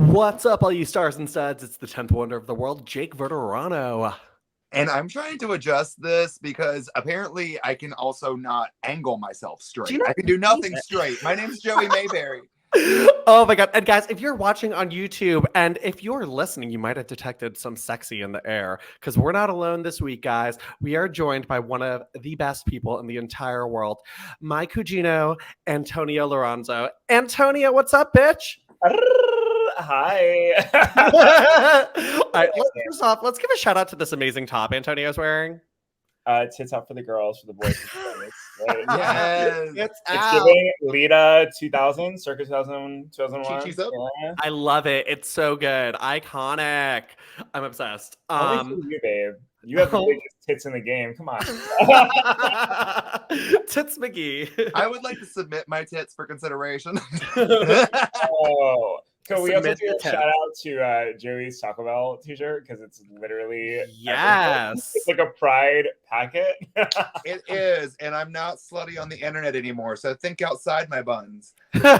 What's up, all you stars and studs? It's the 10th wonder of the world, Jake Verderano. And I'm trying to adjust this because apparently I can also not angle myself straight. I can do nothing straight. My name's Joey Mayberry. Oh my god. And guys, if you're watching on YouTube and if you're listening, you might have detected some sexy in the air because we're not alone this week, guys. We are joined by one of the best people in the entire world, my cugino, Antonio Liranzo. Antonio, what's up, bitch? Hi. All right, first off, let's give a shout out to this amazing top Antonio's wearing. Tits out for the girls, for the boys. Right? Yes, it's giving Lita 2000, circa 2000, 2001. Yeah. I love it. It's so good. Iconic. I'm obsessed. Only for you, babe. You have the biggest tits in the game. Come on. Tits McGee. I would like to submit my tits for consideration. Oh. So we also do a shout out to Joey's Taco Bell t-shirt because it's literally yes, it's like a pride packet. It is, and I'm not slutty on the internet anymore, so think outside my buns. Have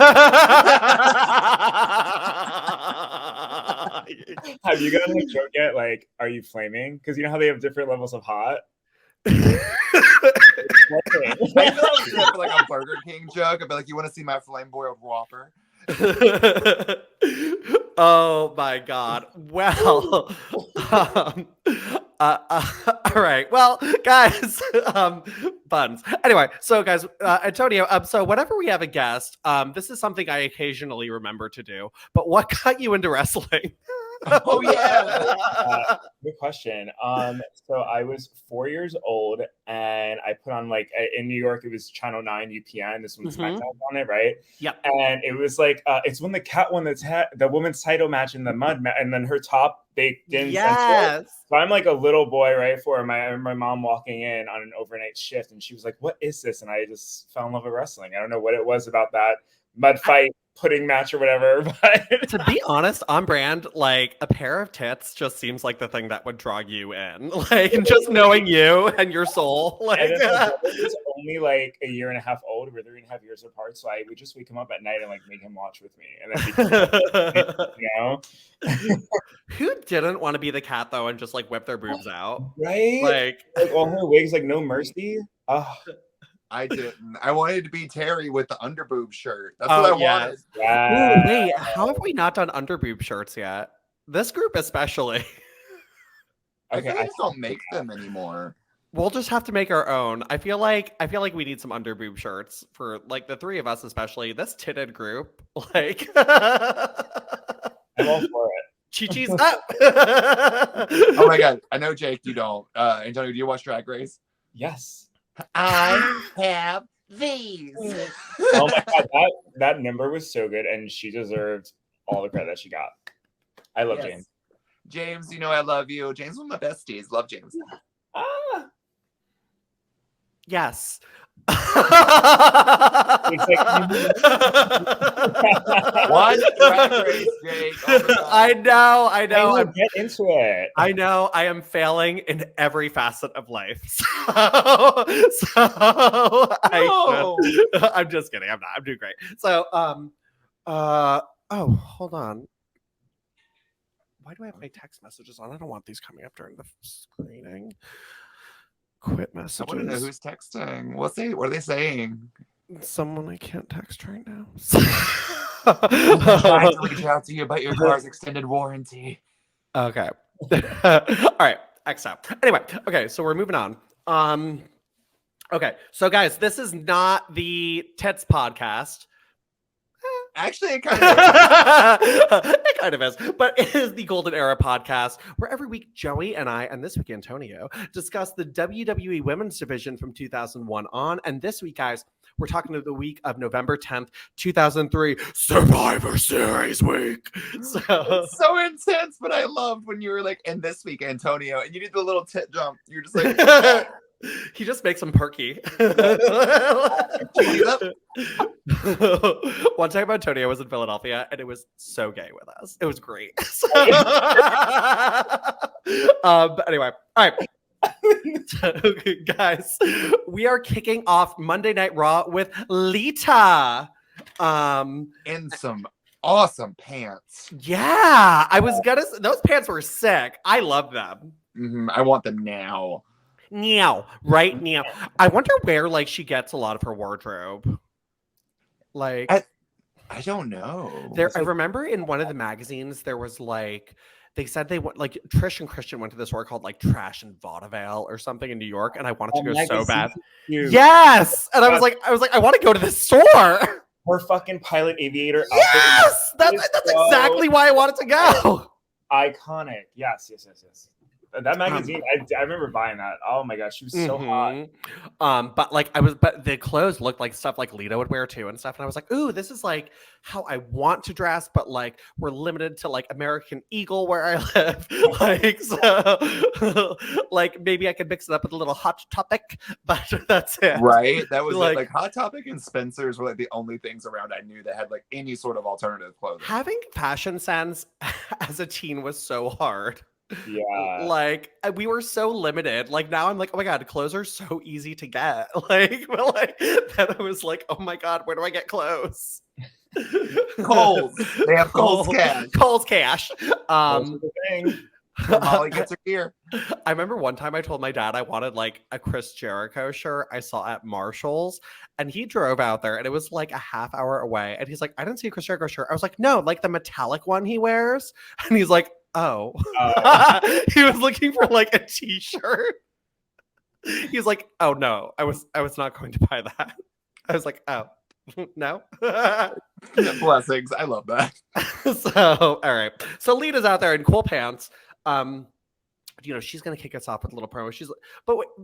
you gotten a joke yet? Like, are you flaming? Because you know how they have different levels of hot. I feel like a Burger King joke. I'd be like, "You want to see my flame boiled Whopper?" Oh my god. Well, all right. Well, guys, buns. Anyway, so guys, Antonio, so whenever we have a guest, this is something I occasionally remember to do. But what got you into wrestling? Oh yeah. Good question. So I was 4 years old and I put on like in New York, it was Channel 9 UPN. This one's SmackDown on it, right? Yeah. And it was like it's when the cat won the women's title match in the mud and then her top baked in. Yes. So I'm like a little boy, right? I remember my mom walking in on an overnight shift and she was like, "What is this?" And I just fell in love with wrestling. I don't know what it was about that mud fight pudding match or whatever, but to be honest, on brand, like a pair of tits just seems like the thing that would draw you in, like just knowing you and your soul. Like it's only like a year and a half old. We're 3.5 years apart, so I would just wake him up at night and like make him watch with me, and then you know. Who didn't want to be the cat though and just like whip their boobs out, right? Like all her wigs, like no mercy. I didn't. I wanted to be Terri with the underboob shirt. That's what I wanted. Wow. Ooh, wait, how have we not done underboob shirts yet? This group especially. Okay, I don't make them anymore. We'll just have to make our own. I feel like we need some underboob shirts for like the three of us, especially this titted group. Like, I'm all for it. Chi-Chi's up. Oh my god! I know, Jake, you don't. Antonio, do you watch Drag Race? Yes. I have these. Oh my god, that number was so good, and she deserved all the credit that she got. I love James. James, you know I love you. James is one of my besties. Love James. Yes. What? Drag Race, Jake. Oh I know. Get into it. I know. I am failing in every facet of life. I'm just kidding. I'm not. I'm doing great. So, oh, hold on. Why do I have my text messages on? I don't want these coming up during the screening. Quit messages. I want to know who's texting. What are they saying? Someone I can't text right now. I'm trying to reach out to you about your car's extended warranty. Okay. All right. X out. Anyway. Okay. So we're moving on. Okay. So guys, this is not the Tits podcast. Actually, it kind of is. It kind of is. But it is the Golden Era podcast where every week Joey and I, and this week Antonio, discuss the WWE Women's Division from 2001 on. And this week, guys, we're talking to the week of November 10th, 2003, Survivor Series week. So it's so intense, but I loved when you were like, and this week, Antonio, and you did the little tit jump. You're just like, he just makes them perky. One time Antonio was in Philadelphia and it was so gay with us. It was great. But anyway, all right. Guys, we are kicking off Monday Night Raw with Lita. And some awesome pants. Yeah, I was gonna. Those pants were sick. I love them. I want them now. Meow, right now. I wonder where like she gets a lot of her wardrobe. Like, I don't know. I remember in one of the magazines there was like they said they went like Trish and Christian went to this store called like Trash and Vaudeville or something in New York, and I wanted to go so bad. Yes, and I was like, I want to go to this store. Her fucking pilot aviator outfit. Yes, that's exactly why I wanted to go. Iconic. Yes. That magazine, I remember buying that. Oh my gosh, she was so hot. But the clothes looked like stuff like Lita would wear too and stuff. And I was like, ooh, this is like how I want to dress, but like we're limited to like American Eagle where I live. Like, so like maybe I could mix it up with a little Hot Topic, but that's it. Right? That was like Hot Topic and Spencer's were like the only things around I knew that had like any sort of alternative clothing. Having fashion sense as a teen was so hard. Yeah, like we were so limited. Like now I'm like, oh my god, clothes are so easy to get. Like, but like then I was like, oh my god, where do I get clothes? Kohl's. They have Kohl's cash. Kohl's cash. Molly gets her gear. I remember one time I told my dad I wanted like a Chris Jericho shirt I saw at Marshall's, and he drove out there and it was like a half hour away. And he's like, I didn't see a Chris Jericho shirt. I was like, no, like the metallic one he wears. And he's like, oh. He was looking for like a t-shirt. He's like, oh no, I was not going to buy that. I was like, oh. No. Blessings. I love that. So, all right. So Lita's out there in cool pants. She's gonna kick us off with a little promo.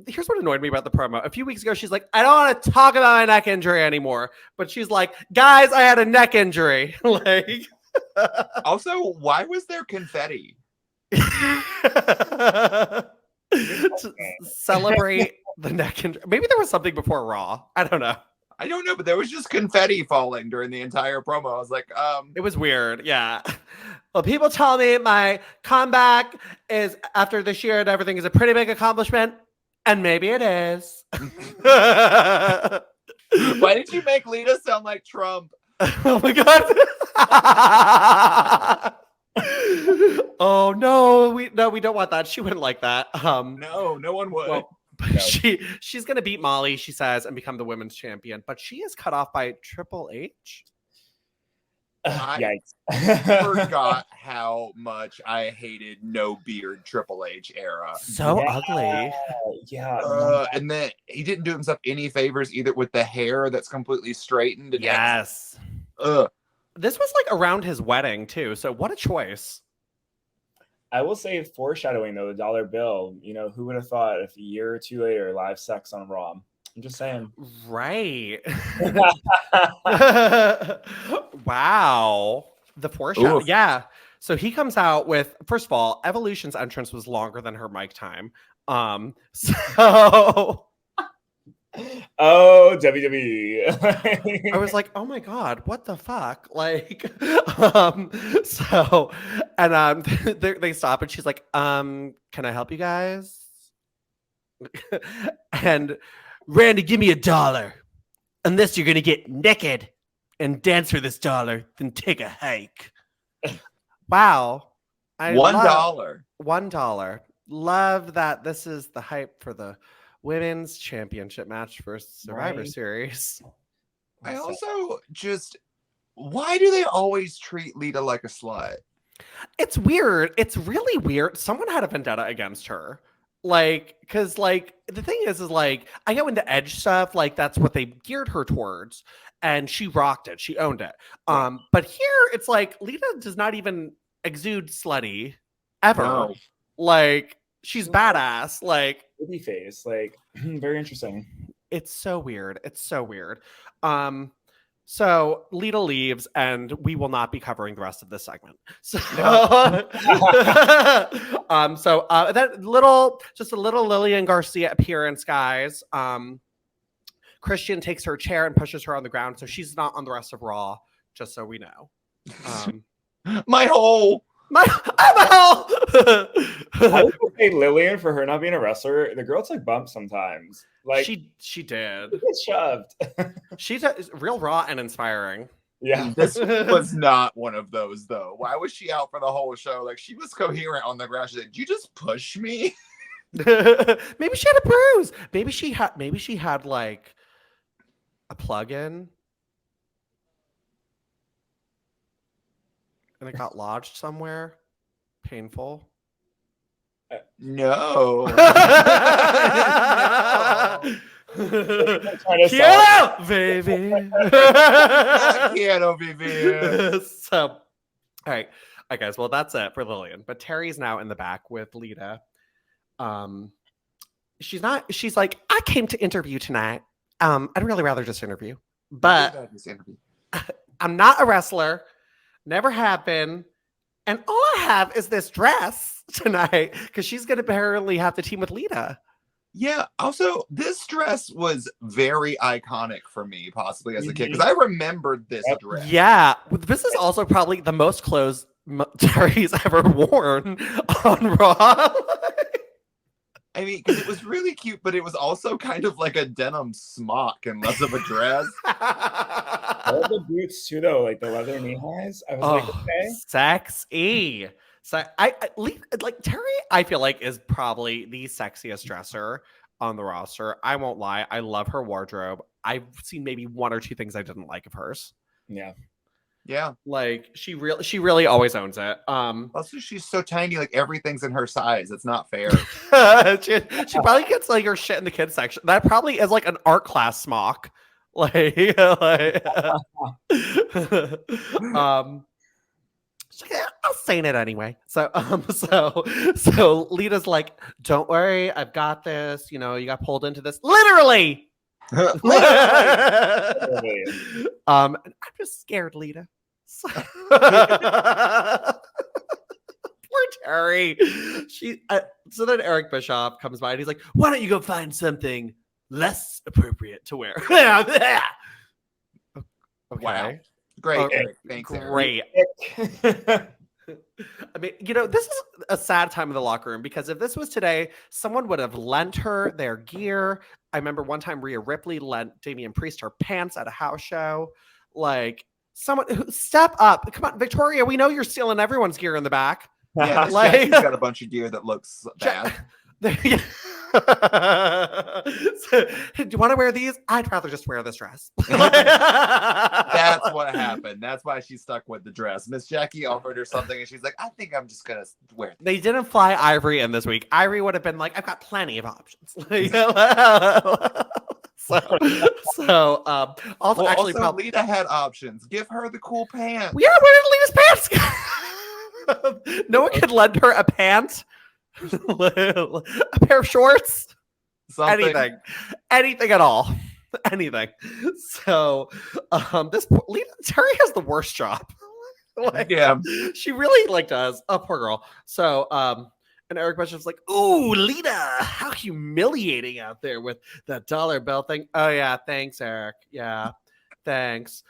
Here's what annoyed me about the promo. A few weeks ago, she's like, I don't want to talk about my neck injury anymore. But she's like, guys, I had a neck injury. Like, also, why was there confetti? To celebrate the neck injury. Maybe there was something before Raw. I don't know. But there was just confetti falling during the entire promo. I was like, It was weird, yeah. Well, people tell me my comeback is after this year and everything is a pretty big accomplishment, and maybe it is. Why did you make Lita sound like Trump? Oh my god. Oh no, we don't want that. She wouldn't like that. No one would. Well, she's gonna beat Molly, she says, and become the women's champion, but she is cut off by Triple H. I forgot how much I hated no beard Triple H era. So ugly. Yeah. And then he didn't do himself any favors either with the hair that's completely straightened. Yes. This was like around his wedding too. So what a choice. I will say, foreshadowing though, the dollar bill. Who would have thought if a year or two later, live sex on Raw? I'm just saying. Right. Wow. The foreshadow. Yeah. So he comes out with, first of all, Evolution's entrance was longer than her mic time. So. Oh, WWE. I was like, oh my god, what the fuck? Like, they stop and she's like, can I help you guys? And Randy, give me $1. Unless you're gonna get naked and dance for this $1, then take a hike. Wow. $1. $1. Love that this is the hype for the women's championship match for Survivor Series. I also why do they always treat Lita like a slut? It's weird. It's really weird. Someone had a vendetta against her. Like, because like the thing is like I go into Edge stuff, like that's what they geared her towards, and she rocked it. She owned it. But here it's like Lita does not even exude slutty ever. No. Like she's badass. Like baby face. Like very interesting. It's so weird. So Lita leaves, and we will not be covering the rest of this segment. So, that just a little Lillian Garcia appearance, guys. Christian takes her chair and pushes her on the ground, so she's not on the rest of Raw. Just so we know. My hole. I would say Lillian for her not being a wrestler. The girl took bumps sometimes. Like she did. She gets shoved. She's real raw and inspiring. Yeah. This was not one of those, though. Why was she out for the whole show? Like, she was coherent on the ground. She said, "Did you just push me?" Maybe she had a bruise. Maybe she had like a plug-in and it got lodged somewhere. Painful. No. Yeah, baby. Piano, baby. So, all right, guys. Well, that's it for Lillian. But Terry's now in the back with Lita. She's like, I came to interview tonight. I'd really rather just interview, but I'm not a wrestler. Never have been. And all I have is this dress tonight because she's going to apparently have to team with Lita. Yeah. Also, this dress was very iconic for me, possibly as a kid, because I remembered this dress. Yeah. This is also probably the most clothes Terry's ever worn on Raw. I mean, because it was really cute, but it was also kind of like a denim smock and less of a dress. All the boots too, though, like the leather knee highs. I was like, okay, sexy. So like Terry, I feel like is probably the sexiest dresser on the roster. I won't lie, I love her wardrobe. I've seen maybe one or two things I didn't like of hers. Yeah. Like she really always owns it. Also, she's so tiny, like everything's in her size. It's not fair. she probably gets like her shit in the kids section. That probably is like an art class smock. Like she's like, I'll say it anyway. So so Lita's like, don't worry, I've got this. You know, you got pulled into this. Literally. I'm just scared, Lita. Poor Terry. So then Eric Bischoff comes by and he's like, why don't you go find something less appropriate to wear? Okay. Wow. Great, Eric. Thanks, great. I mean, you know, this is a sad time in the locker room because if this was today, someone would have lent her their gear. I remember one time Rhea Ripley lent Damian Priest her pants at a house show. Like, someone step up. Come on, Victoria, we know you're stealing everyone's gear in the back. Yeah, like, Jackie's got a bunch of gear that looks bad. So, do you want to wear these? I'd rather just wear this dress. That's what happened. That's why she's stuck with the dress. Miss Jackie offered her something and she's like, I think I'm just gonna wear it. They didn't fly Ivory in this week. Ivory would have been like, I've got plenty of options. Also, Lita had options. Give her the cool pants. Yeah, where did Lita's pants go? No one could lend her a pant. A pair of shorts, anything at all, anything. So, this Lita, Terry has the worst job. Like, yeah, she really does. Oh, poor girl. So, and Eric Bischoff's like, "Ooh, Lita, how humiliating out there with that dollar bill thing." Oh yeah, thanks, Eric. Yeah, thanks.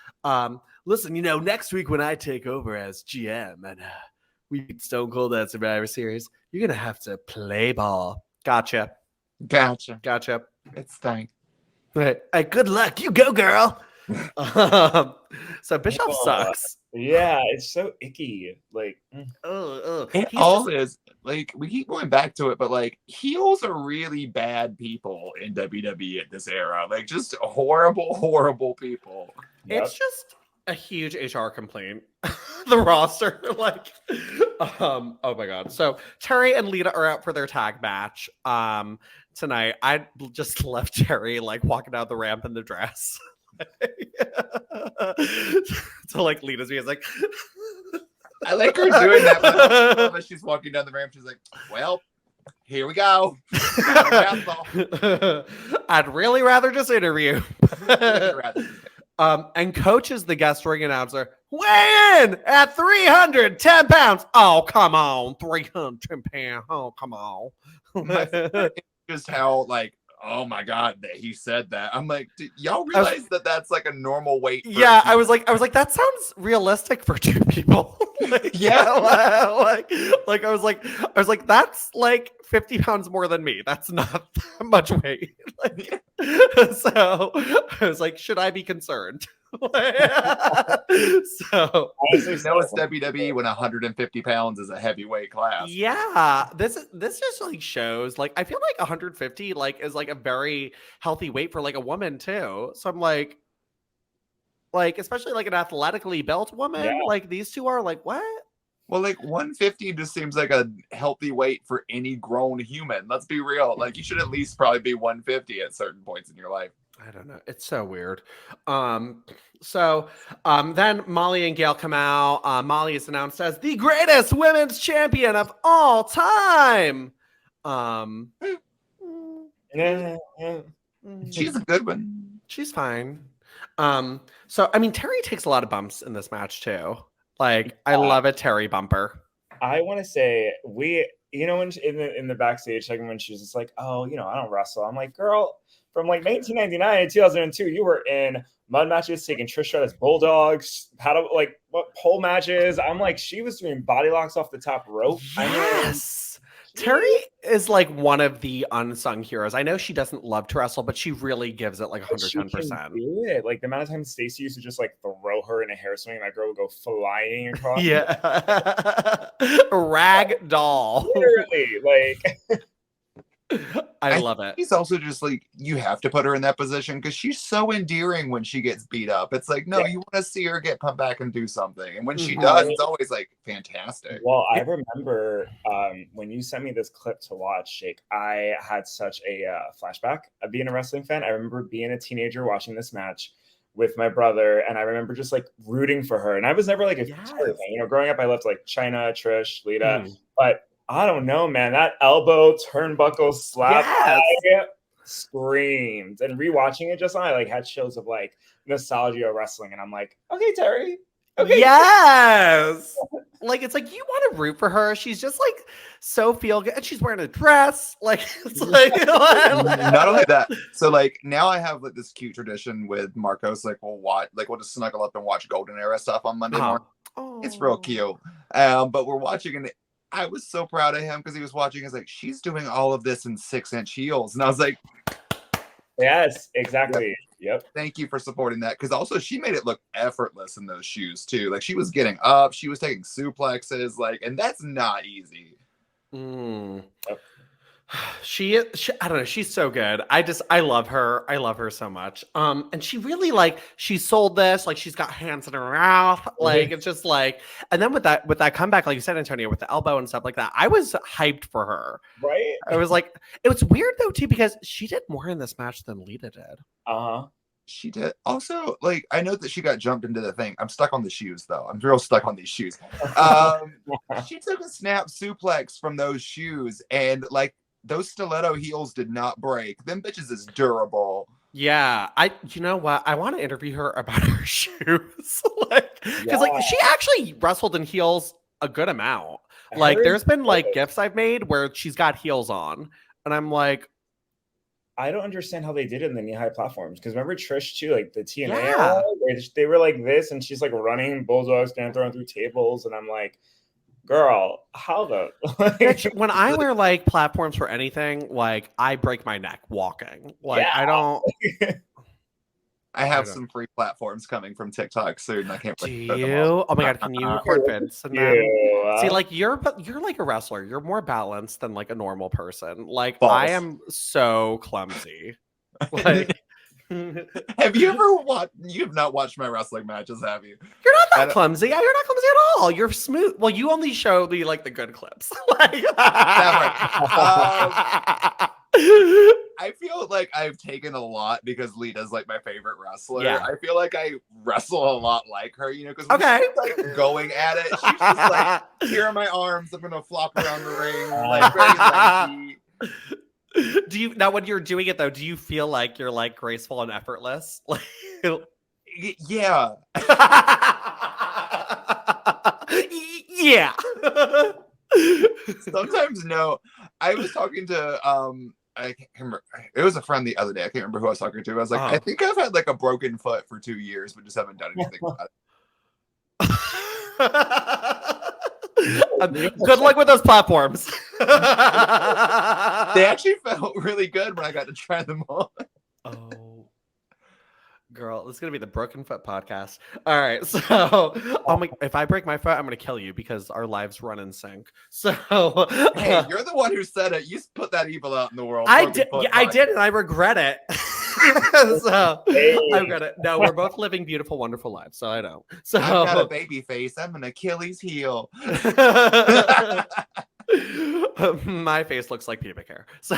Listen, you know, next week when I take over as GM and we beat Stone Cold at Survivor Series, you're gonna have to play ball. Gotcha. It's fine. Right. Hey, good luck. You go, girl. So Bischoff sucks. Yeah, it's so icky. Like, it all is like, we keep going back to it, but like, heels are really bad people in WWE at this era. Like, just horrible people. It's just a huge HR complaint. The roster, like, oh my god. So Terry and Lita are out for their tag match tonight. I just left Terry like walking down the ramp in the dress. So like Lita's being like, I like her doing that, but she's walking down the ramp. She's like, well, here we go. I'd really rather just interview. And Coach is the guest ring announcer. Weigh in at 310 pounds. Oh, come on. 310 pounds. Oh, come on. Just how, like, oh my god, that he said that. I'm like, y'all realize that that's like a normal weight? Yeah, I was like, that sounds realistic for two people. Yeah. Like I was like, that's like 50 pounds more than me. That's not that much weight. So I was like, should I be concerned? So Honestly, it's WWE when 150 pounds is a heavyweight class. yeah, this just like shows like I feel like 150 like is like a very healthy weight for like a woman too. So I'm like especially like an athletically built woman, Yeah. like these two are like what? Well, like 150 just seems like a healthy weight for any grown human. Let's be real. Like you should at least probably be 150 at certain points in your life. I don't know. It's so weird. Then Molly and Gail come out. Molly is announced as the greatest women's champion of all time. Yeah. She's a good one. She's fine. So I mean Terri takes a lot of bumps in this match too. Like I love a Terri bumper. I want to say when in the backstage segment when she was just like, oh, I don't wrestle. I'm like, girl, from like 1999 to 2002, you were in mud matches, taking Trish Stratus bulldogs, paddle pole matches. I'm like, she was doing body locks off the top rope. Yes. Terri is like one of the unsung heroes. I know she doesn't love to wrestle, but she really gives it like 110%. She can do it. Like the amount of times Stacy used to just like throw her in a hair swing, that girl would go flying across. Yeah. Rag doll. Literally, like I love it. She's also just like, you have to put her in that position because she's so endearing when she gets beat up. It's like, no, you want to see her get pumped back and do something. And when she does, it's always like fantastic. Well, I remember when you sent me this clip to watch, Jake, I had such a flashback of being a wrestling fan. I remember being a teenager watching this match with my brother, and I remember just like rooting for her. And I was never like a Terri fan. Growing up, I loved like Chyna, Trish, Lita, but I don't know, man. That elbow turnbuckle slap, I screamed. And rewatching it just now, I like had chills of like nostalgia of wrestling, and I'm like, okay, Terri. Okay. Yes. Like it's like you want to root for her. She's just like so feel good, and she's wearing a dress. Like it's like not only that. So like now I have like this cute tradition with Marcos. Like we'll just snuggle up and watch Golden Era stuff on Monday morning. Oh. It's real cute. But we're watching and I was so proud of him because he was watching. He's like, she's doing all of this in 6-inch heels, and I was like, yes, exactly. Yep. Thank you for supporting that. Because also she made it look effortless in those shoes too. Like she was getting up, she was taking suplexes, and that's not easy. Yep. She I don't know, she's so good. I love her. I love her so much. And she really she sold this, like she's got hands in her mouth. Like it's just like, and then with that comeback, like you said, Antonio, with the elbow and stuff like that, I was hyped for her. Right. I was like, it was weird though too, because she did more in this match than Lita did. She did. Also, I know that she got jumped into the thing. I'm stuck on the shoes, though. I'm real stuck on these shoes. She took a snap suplex from those shoes, and those stiletto heels did not break. Them bitches is durable. Yeah, you know what? I want to interview her about her shoes, because she actually wrestled in heels a good amount. There's been gifs I've made where she's got heels on, and I'm like, I don't understand how they did it in the knee-high platforms. Because remember Trish too, the TNA era, they were like this, and she's running bulldogs down, throwing through tables, and I'm like, girl, how the when I wear platforms for anything, I break my neck walking. I don't. I have some free platforms coming from TikTok soon. I can't. Do you? Oh my god! Can you record vids? See, you're like a wrestler. You're more balanced than a normal person. I am so clumsy. Have you ever watched? You have not watched my wrestling matches, have you? You're not that clumsy. You're not clumsy at all. You're smooth. Well, you only show me the good clips. I feel like I've taken a lot because Lita's my favorite wrestler. Yeah. I feel like I wrestle a lot like her, because she's going at it, she's just here are my arms. I'm gonna flop around the ring, very lanky. Do you now when you're doing it though? Do you feel like you're graceful and effortless? Yeah. Yeah. Sometimes no. I was talking to I can't remember. It was a friend the other day. I can't remember who I was talking to. I was like, I think I've had a broken foot for 2 years, but just haven't done anything about it. Good luck with those platforms. They actually felt really good when I got to try them on. Oh, Girl, this is gonna be the Broken Foot podcast. All right, so if I break my foot, I'm gonna kill you because our lives run in sync. So Hey, you're the one who said it. You put that evil out in the world. I Broken did. Foot Yeah, I did, podcast. and I regret it. So I regret it. No, we're both living beautiful, wonderful lives. So I don't. So I've got a baby face. I'm an Achilles heel. my face looks like pubic hair. So.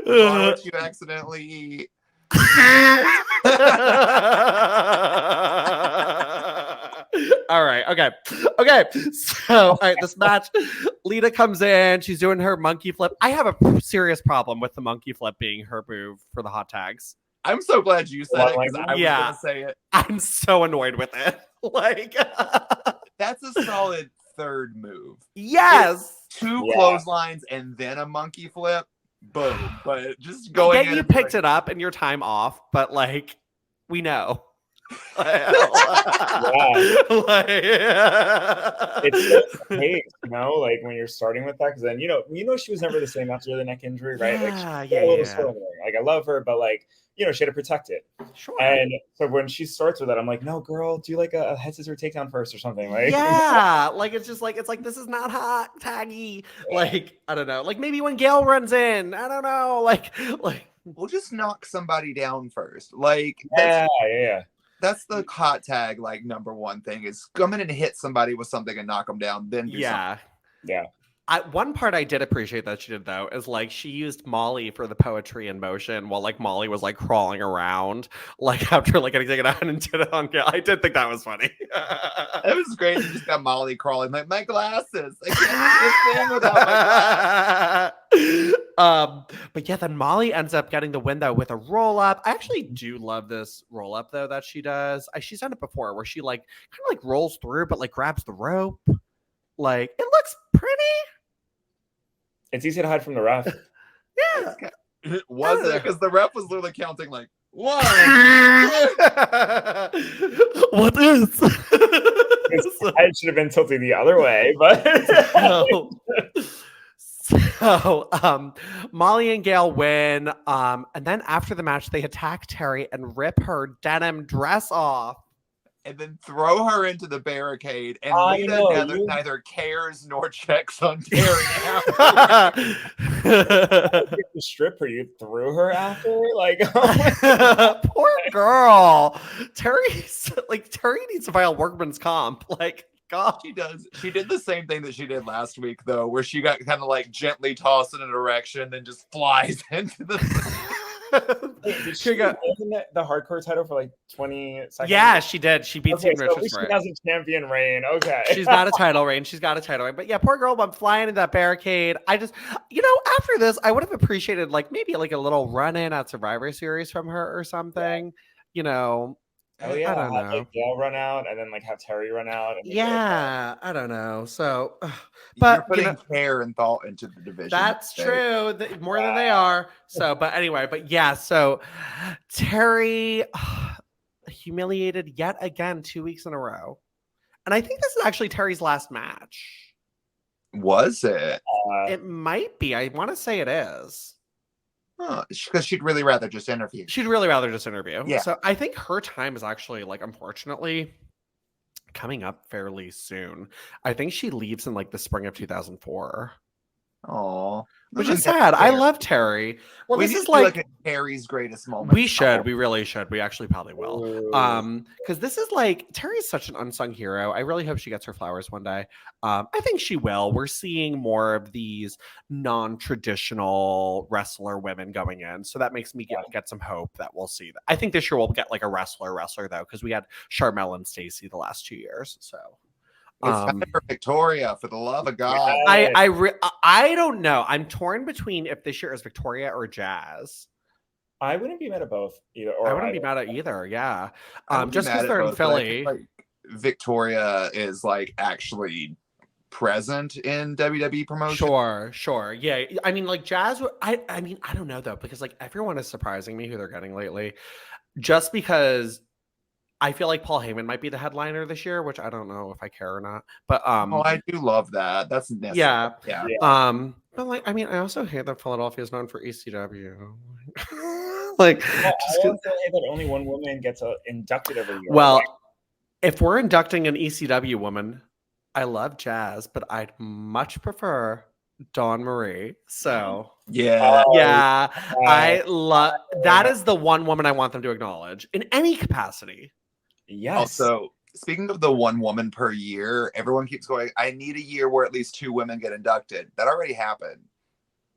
Why would you accidentally eat? All right. Okay. So, all right. This match, Lita comes in. She's doing her monkey flip. I have a serious problem with the monkey flip being her move for the hot tags. I'm so glad you said it because I was Yeah. going to say it. I'm so annoyed with it. Like, That's a solid third move. yes. Two clotheslines and then a monkey flip. Boom. But just going in. You picked it up in your time off, but like, we know. It's so pace, you know, like when you're starting with that, because then you know she was never the same after the neck injury, right? Like I love her, but like she had to protect it. Sure. And so when she starts with that, I'm like, no, girl, do like a head scissor takedown first or something, like like it's like this is not hot taggy. Like I don't know, like maybe when Gail runs in, I don't know, like we'll just knock somebody down first, like That's the hot tag, like number one thing is come in and hit somebody with something and knock them down. Then do something. One part I did appreciate that she did though is like she used Molly for the poetry in motion while like Molly was like crawling around like after like getting taken out and did it on Gail. I did think that was funny. It was great. You just got Molly crawling like my glasses. I can't do this thing without my glasses. But yeah, then Molly ends up getting the win though with a roll up. I actually do love this roll up though that she does. She's done it before where she like kind of like rolls through but like grabs the rope. Like it looks pretty. It's easy to hide from the ref. Was it? Because the ref was literally counting like 1. What is? I should have been tilting the other way, but So Molly and Gail win. And then after the match, they attack Terri and rip her denim dress off. And then throw her into the barricade, and Lita neither cares nor checks on Terri. To strip her, you threw her after, like poor girl. Terri needs to file workman's comp. Like, God, she does. She did the same thing that she did last week, though, where she got kind of like gently tossed in an erection, then just flies into the. She got the hardcore title for like 20 seconds. Yeah, she did. She beat Steven so Richards for it. She has a champion reign. Okay. She's got a title reign. But yeah, poor girl went flying into that barricade. I just, after this, I would have appreciated like maybe like a little run in at Survivor Series from her or something. Oh yeah, I don't know. Like Gail run out and then like have Terri run out. And I don't know. So, but you're putting care and thought into the division. That's true. More than they are. So, but anyway, so Terri humiliated yet again 2 weeks in a row, and I think this is actually Terri's last match. Was it? It might be. I want to say it is. Because she'd really rather just interview. Yeah. So I think her time is actually like, unfortunately, coming up fairly soon. I think she leaves in like the spring of 2004. Oh, which is sad. I love Terri. Well, this is like Terri's greatest moment. We should. We really should. We actually probably will. Because this is like Terri's such an unsung hero. I really hope she gets her flowers one day. I think she will. We're seeing more of these non-traditional wrestler women going in, so that makes me get some hope that we'll see that. I think this year we'll get like a wrestler though, because we had Sharmell and Stacy the last 2 years. So. It's time for Victoria, for the love of God. I don't know. I'm torn between if this year is Victoria or Jazz. I wouldn't be mad at both either. I wouldn't be mad at either. Yeah. Just because they're in Philly. Like, Victoria is like actually present in WWE promotion. Sure. Yeah. I mean, like Jazz. I mean, I don't know though, because like everyone is surprising me who they're getting lately, just because I feel like Paul Heyman might be the headliner this year, which I don't know if I care or not. But Oh, I do love that. That's necessary. yeah. Yeah. But like, I mean, I also hate that Philadelphia is known for ECW. Like, Well, just I also hate that only one woman gets inducted every year. well, Like, if we're inducting an ECW woman, I love Jazz, but I'd much prefer Dawn Marie. So Yeah. yeah, I love that is the one woman I want them to acknowledge in any capacity. yes. Also, speaking of the one woman per year, everyone keeps going, I need a year where at least 2 women get inducted. That already happened.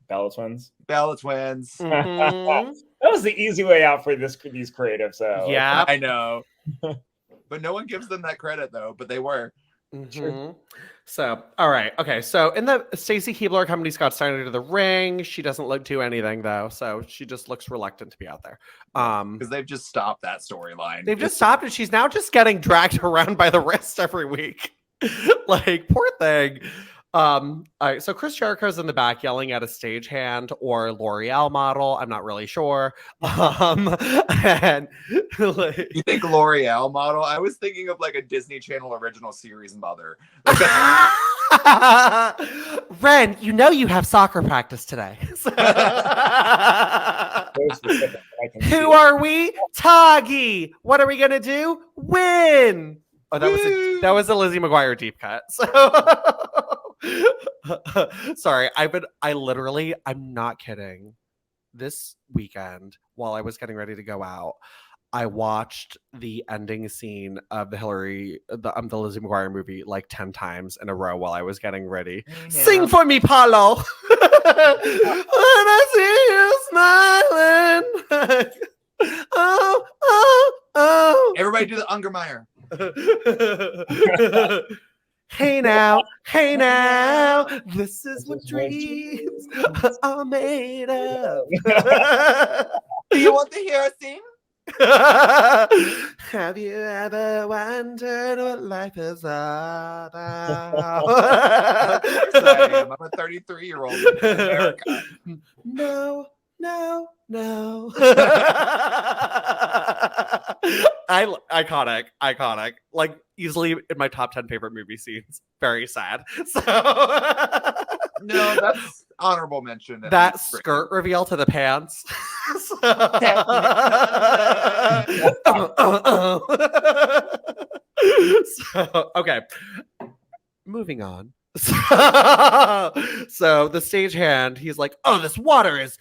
Bella Twins. Bella Twins. Mhm. That was the easy way out for these creatives. So Yeah. I know. But no one gives them that credit, though. But they were. Mhm. So, all right. Okay. So, in the Stacy Keibler company's got Steiner to the ring. She doesn't look do anything, though. So, she just looks reluctant to be out there. Because they've just stopped that storyline. They've just stopped it. She's now just getting dragged around by the wrist every week. Like, poor thing. All right, so Chris Jericho's in the back yelling at a stagehand or L'Oreal model. I'm not really sure. And like, You think L'Oreal model? I was thinking of like a Disney Channel original series mother. Ren, you know you have soccer practice today. Who are we? Toggy. What are we gonna do? Win. Oh, that was a Lizzie McGuire deep cut. So sorry, I'm not kidding. This weekend, while I was getting ready to go out, I watched the ending scene of the Lizzie McGuire movie like 10 times in a row while I was getting ready. Sing for me, Paulo. When I see you smiling. Oh. Everybody do the Ungermeyer. Hey now, this is what dreams are made of. Do you want to hear us sing? Have you ever wondered what life is about? Of course I am. I'm a 33-year-old in America. No. Iconic. Like easily in my top 10 favorite movie scenes. Very sad. So No, that's honorable mention. That skirt reveal to the pants. So, okay. Moving on. So the stagehand, he's like, "Oh, this water is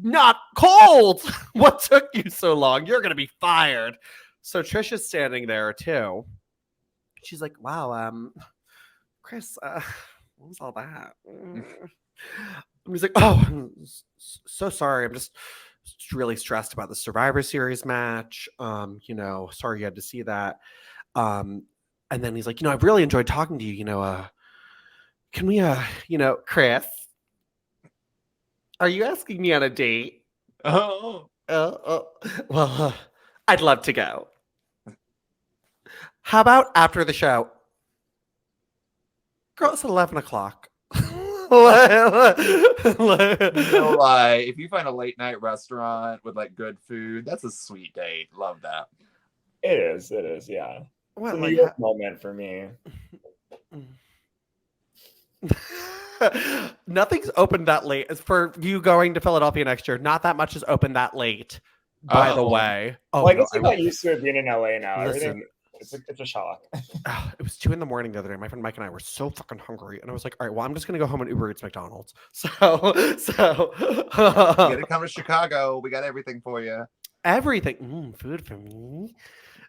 not cold. What took you so long? You're gonna be fired." So Trish is standing there too. She's like, "Wow, Chris, what was all that?" And he's like, "Oh, I'm so sorry. I'm just really stressed about the Survivor Series match. Sorry you had to see that." And then he's like, "I've really enjoyed talking to you. Can we, Chris, are you asking me on a date?" Oh. Well, I'd love to go. How about after the show? Girl, it's 11 o'clock. No lie. If you find a late night restaurant with like good food, that's a sweet date. Love that. It is, yeah. What, It's a like, New York moment for me. Nothing's open that late. As for you going to Philadelphia next year, not that much is open that late, by the way. Oh, I guess I got used to it being in LA now. Listen, Everything, it's a shock. It was 2 a.m. the other day. My friend Mike and I were so fucking hungry, and I was like, "All right, well, I'm just gonna go home and Uber Eats McDonald's." So You gotta come to Chicago. We got everything for you. Everything, food for me.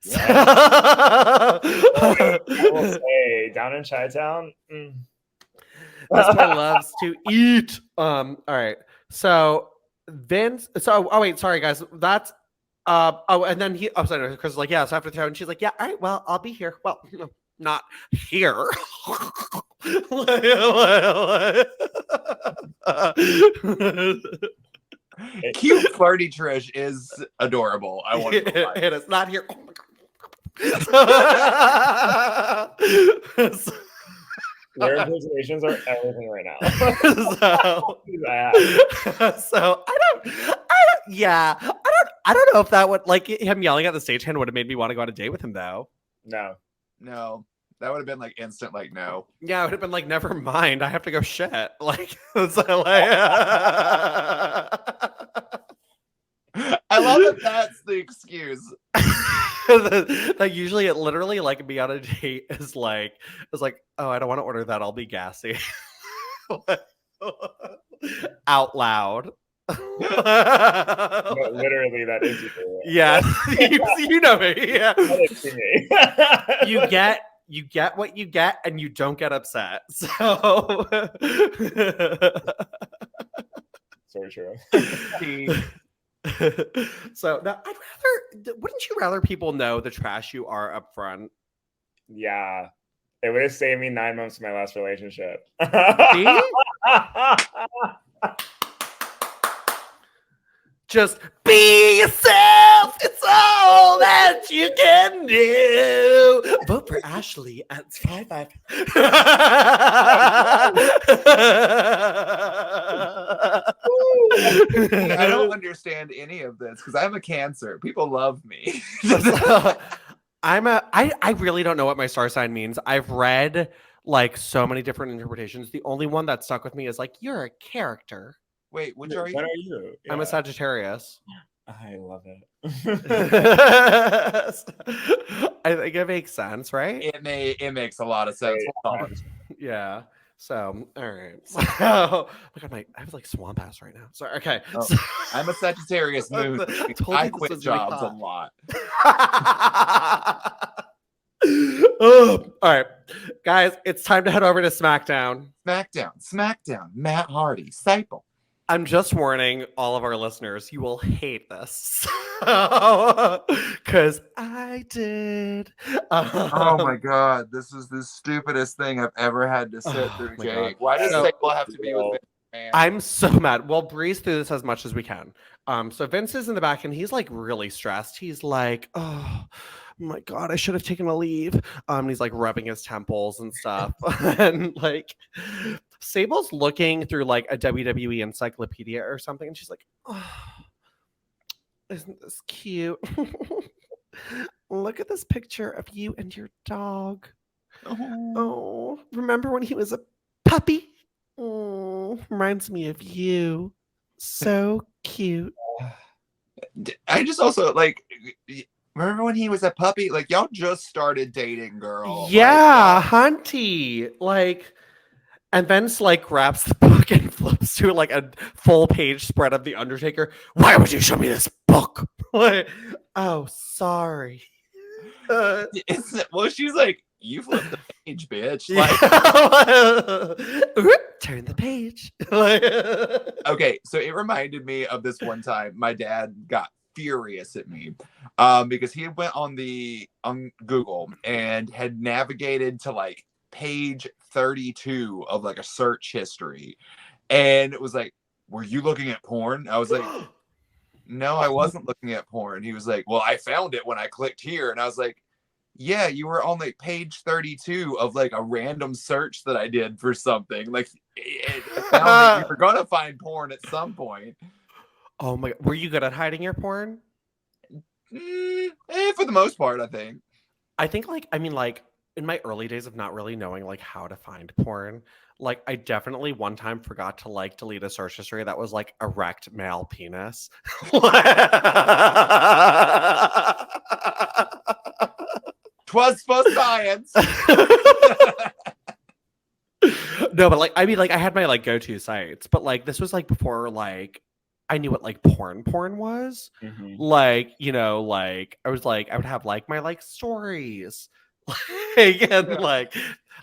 Yeah. I will say, down in Chi-Town, This guy loves to eat. All right. So Vince. So wait, sorry guys. That's and then sorry, Chris is like, yeah, so after the show, and she's like, yeah, all right, well, I'll be here. Well, no, not here. Cute flirty Trish is adorable. I want to it is not here. their impersonations are everything right now. So I don't I don't know if that would, like, him yelling at the stagehand would have made me want to go on a date with him, though. No. That would have been like instant, like, no. Yeah, it would have been like, never mind. I have to go shit. Like, so, like I love that that's the excuse. Like, usually it literally, like, be on a date is like, oh, I don't want to order that. I'll be gassy. Out loud. But literally, that is you. Yeah, you know me. Yeah. You You get what you get, and you don't get upset. So, so true. So now, wouldn't you rather people know the trash you are up front? Yeah, it would have saved me 9 months of my last relationship. See? Just be yourself. It's all that you can do. Vote for Ashley at 55. I don't understand any of this because I'm a Cancer. People love me. I really don't know what my star sign means. I've read like so many different interpretations. The only one that stuck with me is like, you're a character. Wait, which are you? What are you? Yeah. I'm a Sagittarius. I love it. I think it makes sense, right? It makes a lot of sense. Hold on. Yeah. So, all right. So, oh my God, I have like swamp ass right now. Sorry. Okay. Oh, So, I'm a Sagittarius moon. I quit jobs a lot. Oh, all right, guys, it's time to head over to SmackDown. SmackDown. Matt Hardy, Sable. I'm just warning all of our listeners, you will hate this. Because I did. Oh my God, this is the stupidest thing I've ever had to sit through, Jake. Why does Sable have to be with Vince McMahon? I'm so mad. We'll breeze through this as much as we can. So Vince is in the back and he's like really stressed. He's like, oh my God, I should have taken a leave. He's like rubbing his temples and stuff. And like Sable's looking through like a WWE encyclopedia or something, and she's like, oh, isn't this cute? Look at this picture of you and your dog. Oh, remember when he was a puppy? Oh, reminds me of you. So cute. I just also like, remember when he was a puppy? Like, y'all just started dating, girl. Yeah, like, Hunty. Like, and Vince like grabs the book and flips to like a full page spread of The Undertaker. Why would you show me this book? Like, oh, sorry. well, she's like, you flipped the page, bitch. Like, turn the page. Okay, so it reminded me of this one time my dad got furious at me because he went on Google and had navigated to like page 32 of like a search history, and it was like, were you looking at porn? I was like, no, I wasn't looking at porn. He was like, well, I found it when I clicked here. And I was like, yeah, you were on like page 32 of like a random search that I did for something. Like, I found that you were gonna find porn at some point. Oh my, were you good at hiding your porn? For the most part, I think. I think like, I mean, like in my early days of not really knowing like how to find porn, like I definitely one time forgot to like delete a search history that was like erect male penis. Twas for science. No, but like I mean, like I had my like go-to sites, but like this was like before like I knew what like porn was. Mm-hmm. Like, you know, like I was like I would have like my like stories, like and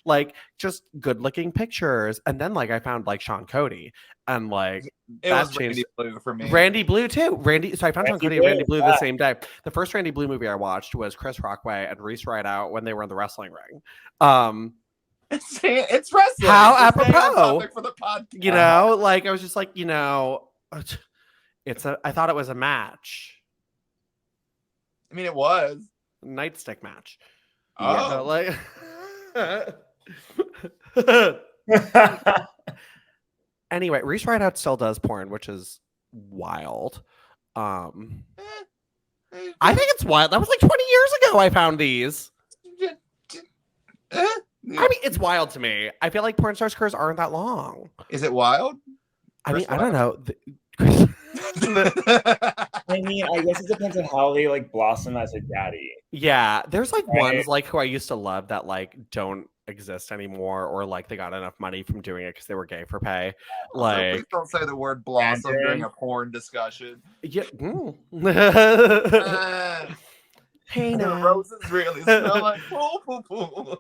like just good looking pictures, and then like I found like Sean Cody, and like it that was changed. Randy Blue for me. Randy Blue too. So I found Sean Cody and Randy Blue the same day. The first Randy Blue movie I watched was Chris Rockway and Reese Rideout when they were in the wrestling ring. It's wrestling. How it's apropos for the podcast. You know, like I was just like, you know, I thought it was a match. I mean, it was Nightstick match. Oh, Yeah, like anyway, Reese Rideout still does porn, which is wild. I think it's wild. That was like 20 years ago I found these. I mean, it's wild to me. I feel like porn stars' careers aren't that long. Is it wild? I mean, I don't know. I mean, I guess it depends on how they like blossom as a daddy. Yeah, there's like Right. ones like who I used to love that like don't exist anymore, or like they got enough money from doing it because they were gay for pay. Like, please don't say the word blossom during a porn discussion. yeah. Hey, The now. roses really smell like poo poo poo.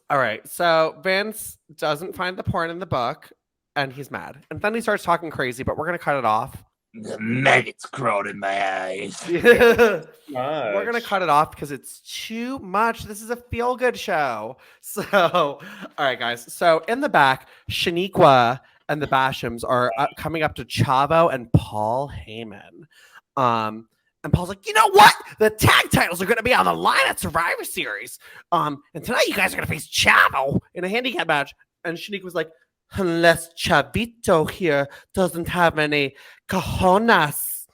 All right, so Vince doesn't find the porn in the book, and he's mad, and then he starts talking crazy. But we're gonna cut it off. The maggots crawled in my eyes. We're gonna cut it off because it's too much. This is a feel-good show. So, all right, guys. So in the back, Shaniqua and the Bashams are coming up to Chavo and Paul Heyman. And Paul's like, you know what? The tag titles are going to be on the line at Survivor Series. And tonight you guys are going to face Chavo in a handicap match. And Shaniqua was like, unless Chavito here doesn't have any cojones.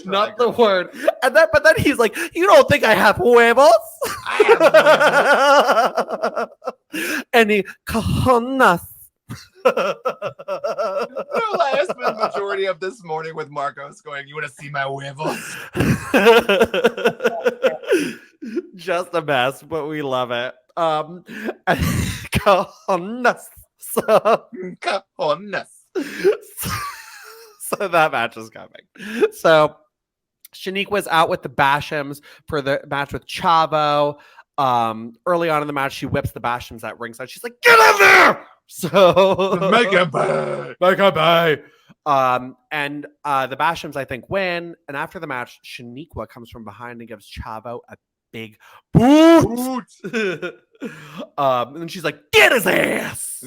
Not the word. And then, but then he's like, you don't think I have huevos? I have Any cojones? I spent the majority of this morning with Marcos going, you want to see my huevos? Just a mess, but we love it. Cojones. So that match is coming. So Shaniqua's out with the Bashams for the match with Chavo. Early on in the match, she whips the Bashams at ringside. She's like, get in there! So Make it bad. And the Bashams, I think, win. And after the match, Shaniqua comes from behind and gives Chavo a big boot. And then she's like, get his ass.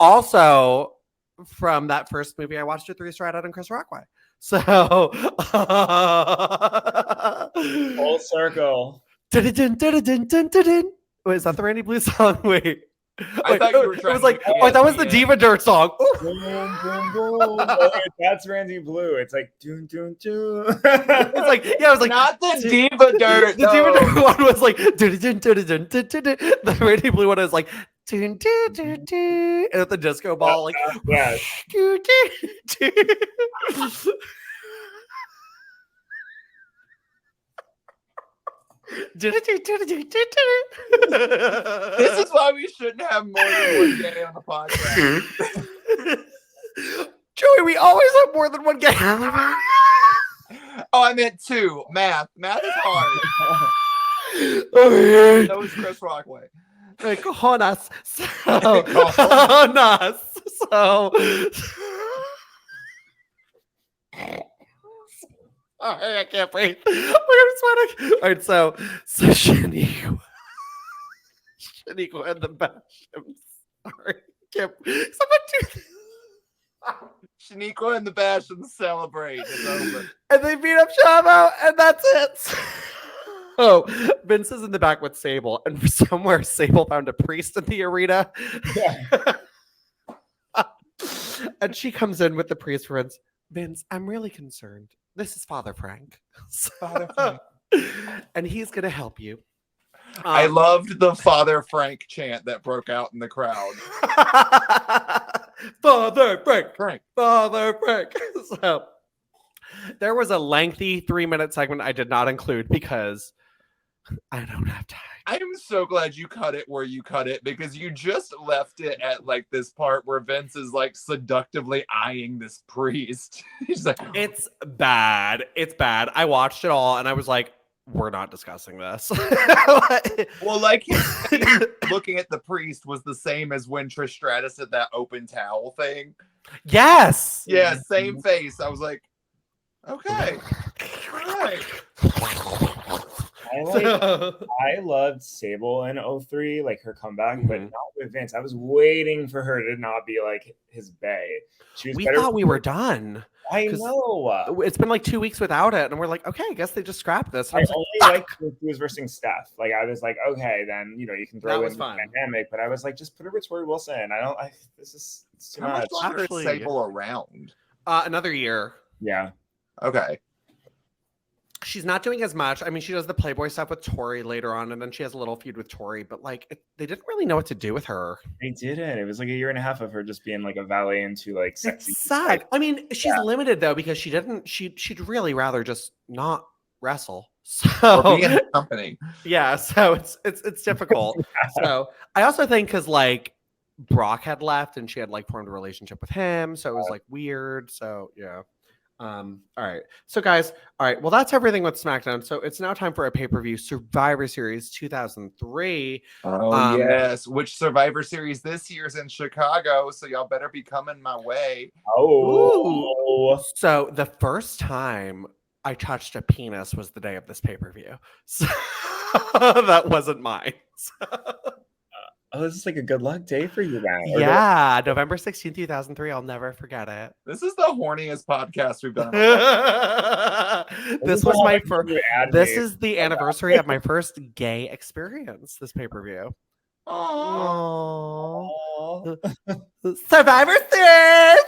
Also, from that first movie I watched, 3 Stride Out and Chris Rockway. So full circle. Wait, is that the Randy Blues song? Wait. I thought you were trying. It was like, oh, that was the Diva Dirt song. Boom, boom, boom. That's Randy Blue. It's like doon doon doon. It's like, yeah, it was like not the Diva Dirt. The Diva Dirt one was like dun, dun, dun, dun, dun, dun, dun, dun. The Randy Blue one is like dun, dun, dun, dun, and with the disco ball like yeah. Dun, dun, dun. This is why we shouldn't have more than one gay on the podcast. Joey, we always have more than one gay. Oh, I meant 2. Math is hard. Okay. That was Chris Rockway. Cojones. So, cojones. So. Sorry, I can't breathe. I'm sweating. All right, so Shaniqua and the Bashams. Sorry, can't. Shaniqua and the Bashams celebrate. It's over. And they beat up Chavo, and that's it. Oh, Vince is in the back with Sable, and somewhere Sable found a priest in the arena. Yeah. And she comes in with the priest for Vince, I'm really concerned. This is Father Frank. Father Frank. And he's going to help you. I loved the Father Frank chant that broke out in the crowd. Father Frank. Father Frank. So there was a lengthy 3-minute segment I did not include because I don't have time. I am so glad you cut it where you cut it, because you just left it at like this part where Vince is like seductively eyeing this priest. He's like, it's bad. It's bad. I watched it all and I was like, we're not discussing this. well, like looking at the priest was the same as when Trish Stratus did that open towel thing. Yes. Yeah, same face. I was like, okay. All right. I loved Sable in 03, like her comeback, but not with Vince. I was waiting for her to not be like his bae. We thought we were done. I know. It's been like 2 weeks without it, and we're like, okay, I guess they just scrapped this. And I only liked when she was versing Steph. Like I was like, okay, then you can throw in the dynamic, but I was like, just put her with Tori Wilson. It's too much. How much longer is Sable around? Another year. Yeah. Okay. She's not doing as much. I mean, she does the Playboy stuff with Tori later on, and then she has a little feud with Tori, but like they didn't really know what to do with her. They didn't. It was like a year and a half of her just being like a valet into like sexy. Sad. I mean, she's limited though because she'd really rather just not wrestle. So or be in the company. Yeah, so it's difficult. So I also think because like Brock had left and she had like formed a relationship with him, so it was like weird. So yeah. All right. So guys, all right. Well, that's everything with SmackDown. So it's now time for a pay-per-view Survivor Series 2003. Oh, yes. Which Survivor Series this year's in Chicago. So y'all better be coming my way. Oh. Ooh. So the first time I touched a penis was the day of this pay-per-view. So that wasn't mine. Oh, this is like a good luck day for you now. Yeah, November 16th, 2003. I'll never forget it. This is the horniest podcast we've done. This was my first. This is the anniversary of my first gay experience. This pay-per-view. Oh, Survivor Series.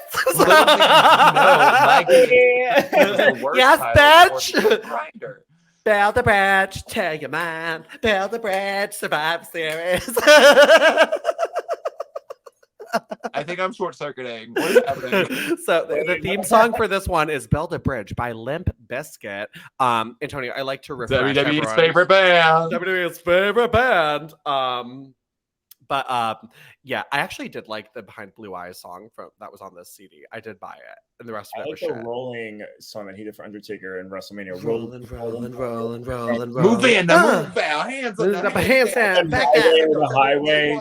Yes, bitch. Bell the Bridge, tell your mind. Bell the Bridge, Survivor Series. I think I'm short-circuiting. What is happening? So the theme song for this one is Build a Bridge by Limp Bizkit. Antonio, I like to refresh WWE's favorite band. WWE's favorite band. But yeah, I actually did like the Behind Blue Eyes song that was on this CD. I did buy it, and the rest of it was shit. I like the rolling song that he did for Undertaker in WrestleMania. Rolling. Move in, move out, hands up, hands down, back down. The highway.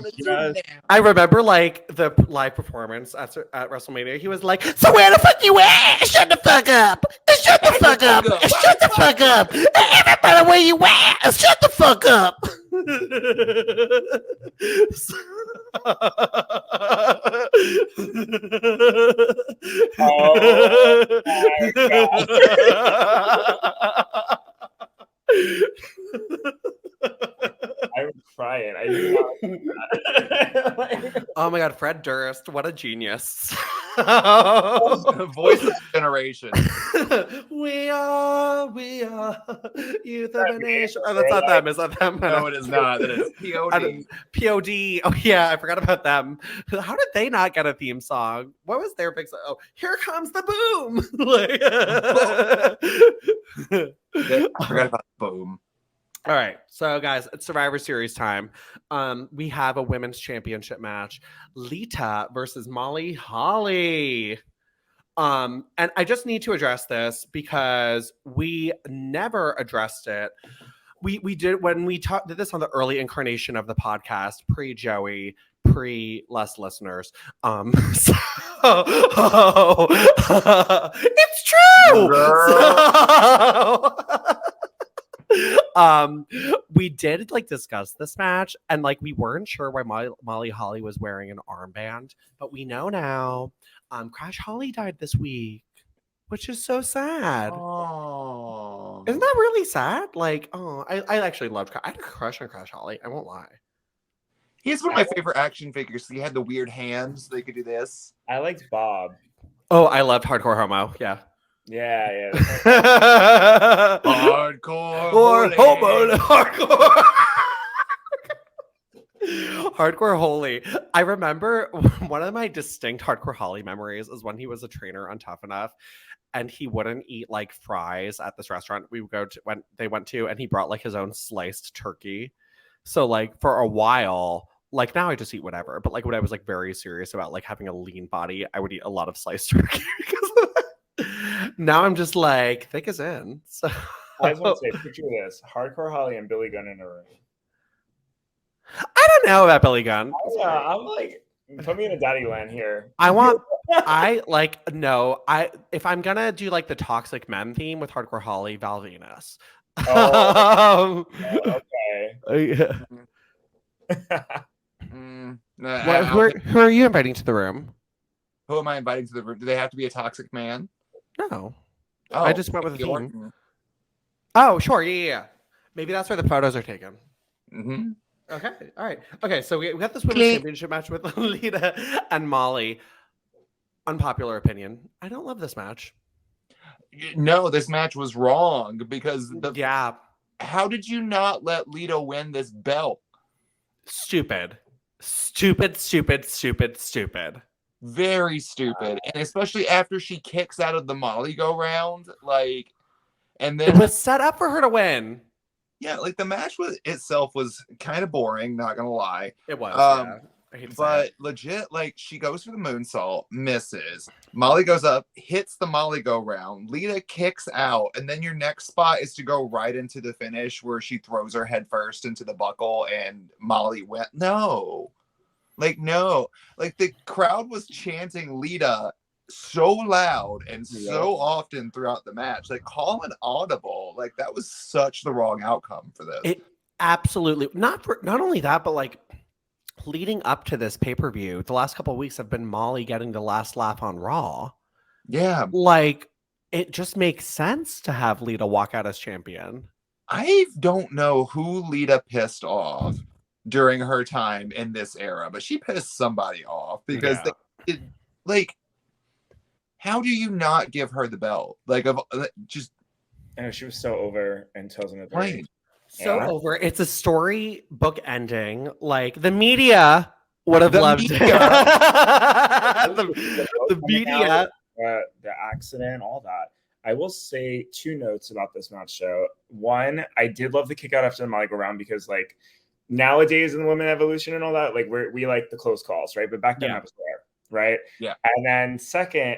I remember like the live performance at WrestleMania. He was like, "So where the fuck you at? Shut the fuck up! Shut the fuck up! Shut the fuck up! Everybody, where you at? Shut the fuck up!" Oh my God. I'm crying. I do not. Oh my God, Fred Durst, what a genius. Voice of the generation. We are youth of a nation. Oh, that's not them. Is that them? No, it is not. It is POD. POD. Oh yeah, I forgot about them. How did they not get a theme song? What was their big song? Oh, Here Comes the Boom. I forgot about Boom. All right, so guys, it's Survivor Series time. We have a women's championship match, Lita versus Molly Holly. And I just need to address this because we never addressed it. We did when we did this on the early incarnation of the podcast, pre-Joey, pre-less listeners. So, it's true. We did like discuss this match, and like we weren't sure why Molly Holly was wearing an armband, but we know now. Crash Holly died this week, which is so sad. Oh, isn't that really sad? Like, oh, I actually loved. I had a crush on Crash Holly. I won't lie. He's one of my favorite action figures. He had the weird hands. So they could do this. I liked Bob. Oh, I loved Hardcore Homo. Yeah. Yeah. Hardcore or holy. hardcore. Hardcore Holy. I remember one of my distinct Hardcore Holly memories is when he was a trainer on Tough Enough, and he wouldn't eat like fries at this restaurant we would go to when they went to, and he brought like his own sliced turkey. So like for a while, like now I just eat whatever, but like when I was like very serious about like having a lean body, I would eat a lot of sliced turkey because of that. Now I'm just like thick as in. So I just want to say, picture this: Hardcore Holly and Billy Gunn in a room. I don't know about Billy Gunn. I'm like, put me in a daddy land here. If I'm gonna do like the toxic men theme with Hardcore Holly, Val Venus. Oh, Um, okay. who are you inviting to the room? Who am I inviting to the room? Do they have to be a toxic man? No. Oh, I just went with a Randy theme. Orton. Oh, sure. Yeah. Maybe that's where the photos are taken. Mm-hmm. Okay. All right. Okay. So we got this women's championship match with Lita and Molly. Unpopular opinion. I don't love this match. No, this match was wrong because Yeah. how did you not let Lita win this belt? Stupid. Very stupid. And especially after she kicks out of the Molly go round, like, and then It was set up for her to win. yeah, like the match itself was kind of boring, not gonna lie. It was, yeah. I hate to say But it. legit, like she goes for the moonsault, misses. Molly goes up, hits the Molly go round. Lita kicks out, and then your next spot is to go right into the finish where she throws her head first into the buckle, and Molly went. No, like the crowd was chanting Lita so loud and so often throughout the match. Like call an audible. Like that was such the wrong outcome for this. It absolutely not only that, but like leading up to this pay-per-view, the last couple of weeks have been Molly getting the last laugh on Raw. Yeah. Like it just makes sense to have Lita walk out as champion. I don't know who Lita pissed off during her time in this era, but she pissed somebody off because like how do you not give her the belt? Like just I know she was so over in 2003. right. So over. It's a story book ending. Like the media would have loved it. the media. The accident, all that. I will say 2 notes about this match show. One, I did love the kick out after the Molly go round because like nowadays in the women evolution and all that, like we like the close calls, right? But back then that was rare, right? Yeah. And then second,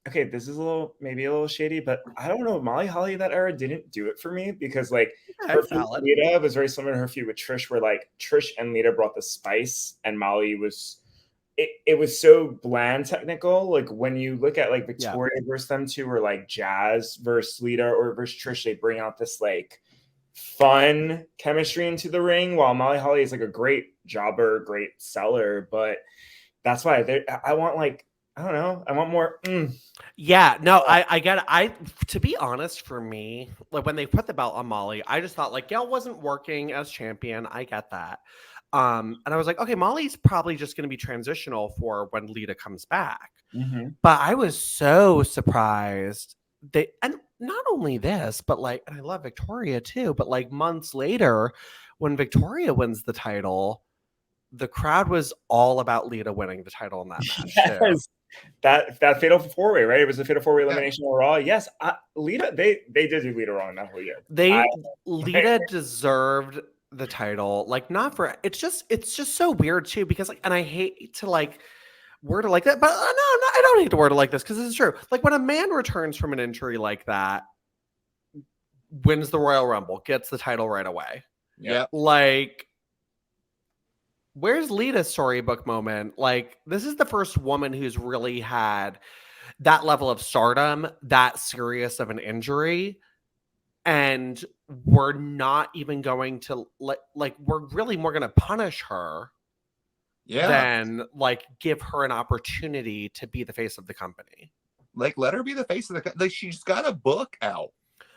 okay, this is maybe a little shady, but I don't know. Molly Holly that era didn't do it for me because like her feud with Lita was very similar to her feud with Trish, where like Trish and Lita brought the spice, and Molly was it was so bland technical. Like when you look at like Victoria versus them two, or like Jazz versus Lita or versus Trish, they bring out this like fun chemistry into the ring, while Molly Holly is like a great jobber, great seller. But that's why I want like, I don't know. I want more. Yeah, no, I get it. To be honest, for me, like when they put the belt on Molly, I just thought like Gail wasn't working as champion. I get that. And I was like, okay, Molly's probably just going to be transitional for when Lita comes back. Mm-hmm. But I was so surprised and not only this, but like, and I love Victoria too, but like months later, when Victoria wins the title, the crowd was all about Lita winning the title in that match. Yes. Too. That fatal 4-way, right? It was a fatal 4-way elimination on Raw. Yes, Lita, they did do Lita wrong that whole year. Lita deserved the title, like not for it's just so weird too, because like, and I hate to like word it like that, but no, I don't hate to word it like this because this is true. Like when a man returns from an injury like that, wins the Royal Rumble, gets the title right away. Yeah, like. Where's Lita's storybook moment? Like, this is the first woman who's really had that level of stardom, that serious of an injury. And we're not even going to, like we're really more going to punish her than, like, give her an opportunity to be the face of the company. Like, let her be the face of the company. Like, she's got a book out.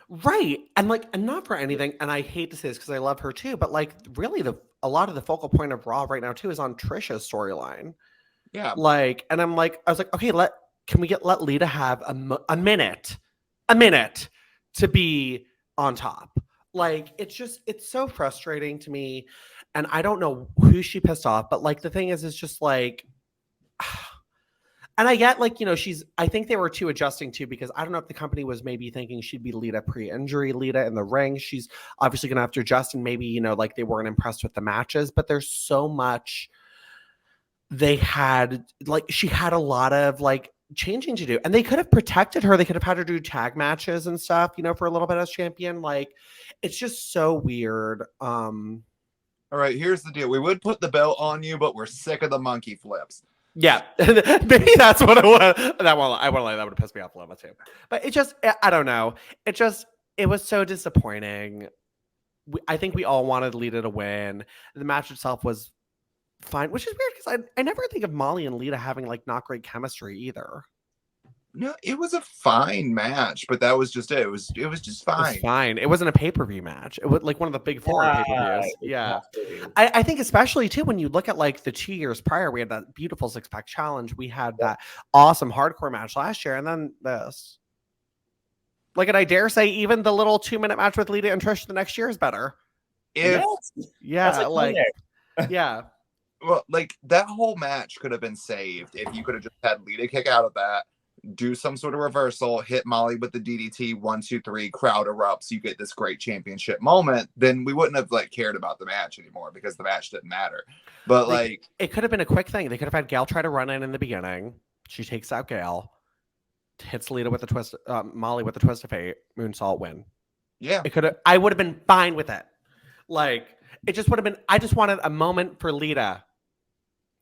Right. And, like, and not for anything, and I hate to say this because I love her too, but, like, really a lot of the focal point of Raw right now too is on Trisha's storyline. Yeah. Like, and I was like, okay, let Lita have a minute to be on top. Like, it's so frustrating to me. And I don't know who she pissed off, but like, the thing is just like, and I get like, you know, I think they were too adjusting too, because I don't know if the company was maybe thinking she'd be Lita pre-injury, Lita in the ring. She's obviously going to have to adjust, and maybe, you know, like they weren't impressed with the matches, but there's so much they had, like she had a lot of like changing to do, and they could have protected her. They could have had her do tag matches and stuff, you know, for a little bit as champion. Like, it's just so weird. All right, here's the deal. We would put the belt on you, but we're sick of the monkey flips. Yeah, maybe that's what it was. That would have pissed me off a little bit too. But it just, I don't know. It it was so disappointing. I think we all wanted Lita to win. The match itself was fine, which is weird because I never think of Molly and Lita having like not great chemistry either. No, it was a fine match, but that was just it. It was just It was fine. fine. It wasn't a pay-per-view match. It was like one of the big four pay-per-views. Yeah. exactly. I think especially too when you look at like the 2 years prior, we had that beautiful six-pack challenge. We had that awesome hardcore match last year, and then this. Like, and I dare say even the little 2-minute match with Lita and Trish the next year is better. If Yeah, That's like iconic. yeah. well, like that whole match could have been saved if you could have just had Lita kick out of that, do some sort of reversal, hit Molly with the DDT, 1, 2, 3, crowd erupts, you get this great championship moment. Then we wouldn't have like cared about the match anymore because the match didn't matter. But like it could have been a quick thing. They could have had Gail try to run in the beginning. She takes out Gail, hits Lita with a twist, Molly with a twist of fate, moonsault, win. yeah, It could have. I would have been fine with it. Like it just would have been. I just wanted a moment for Lita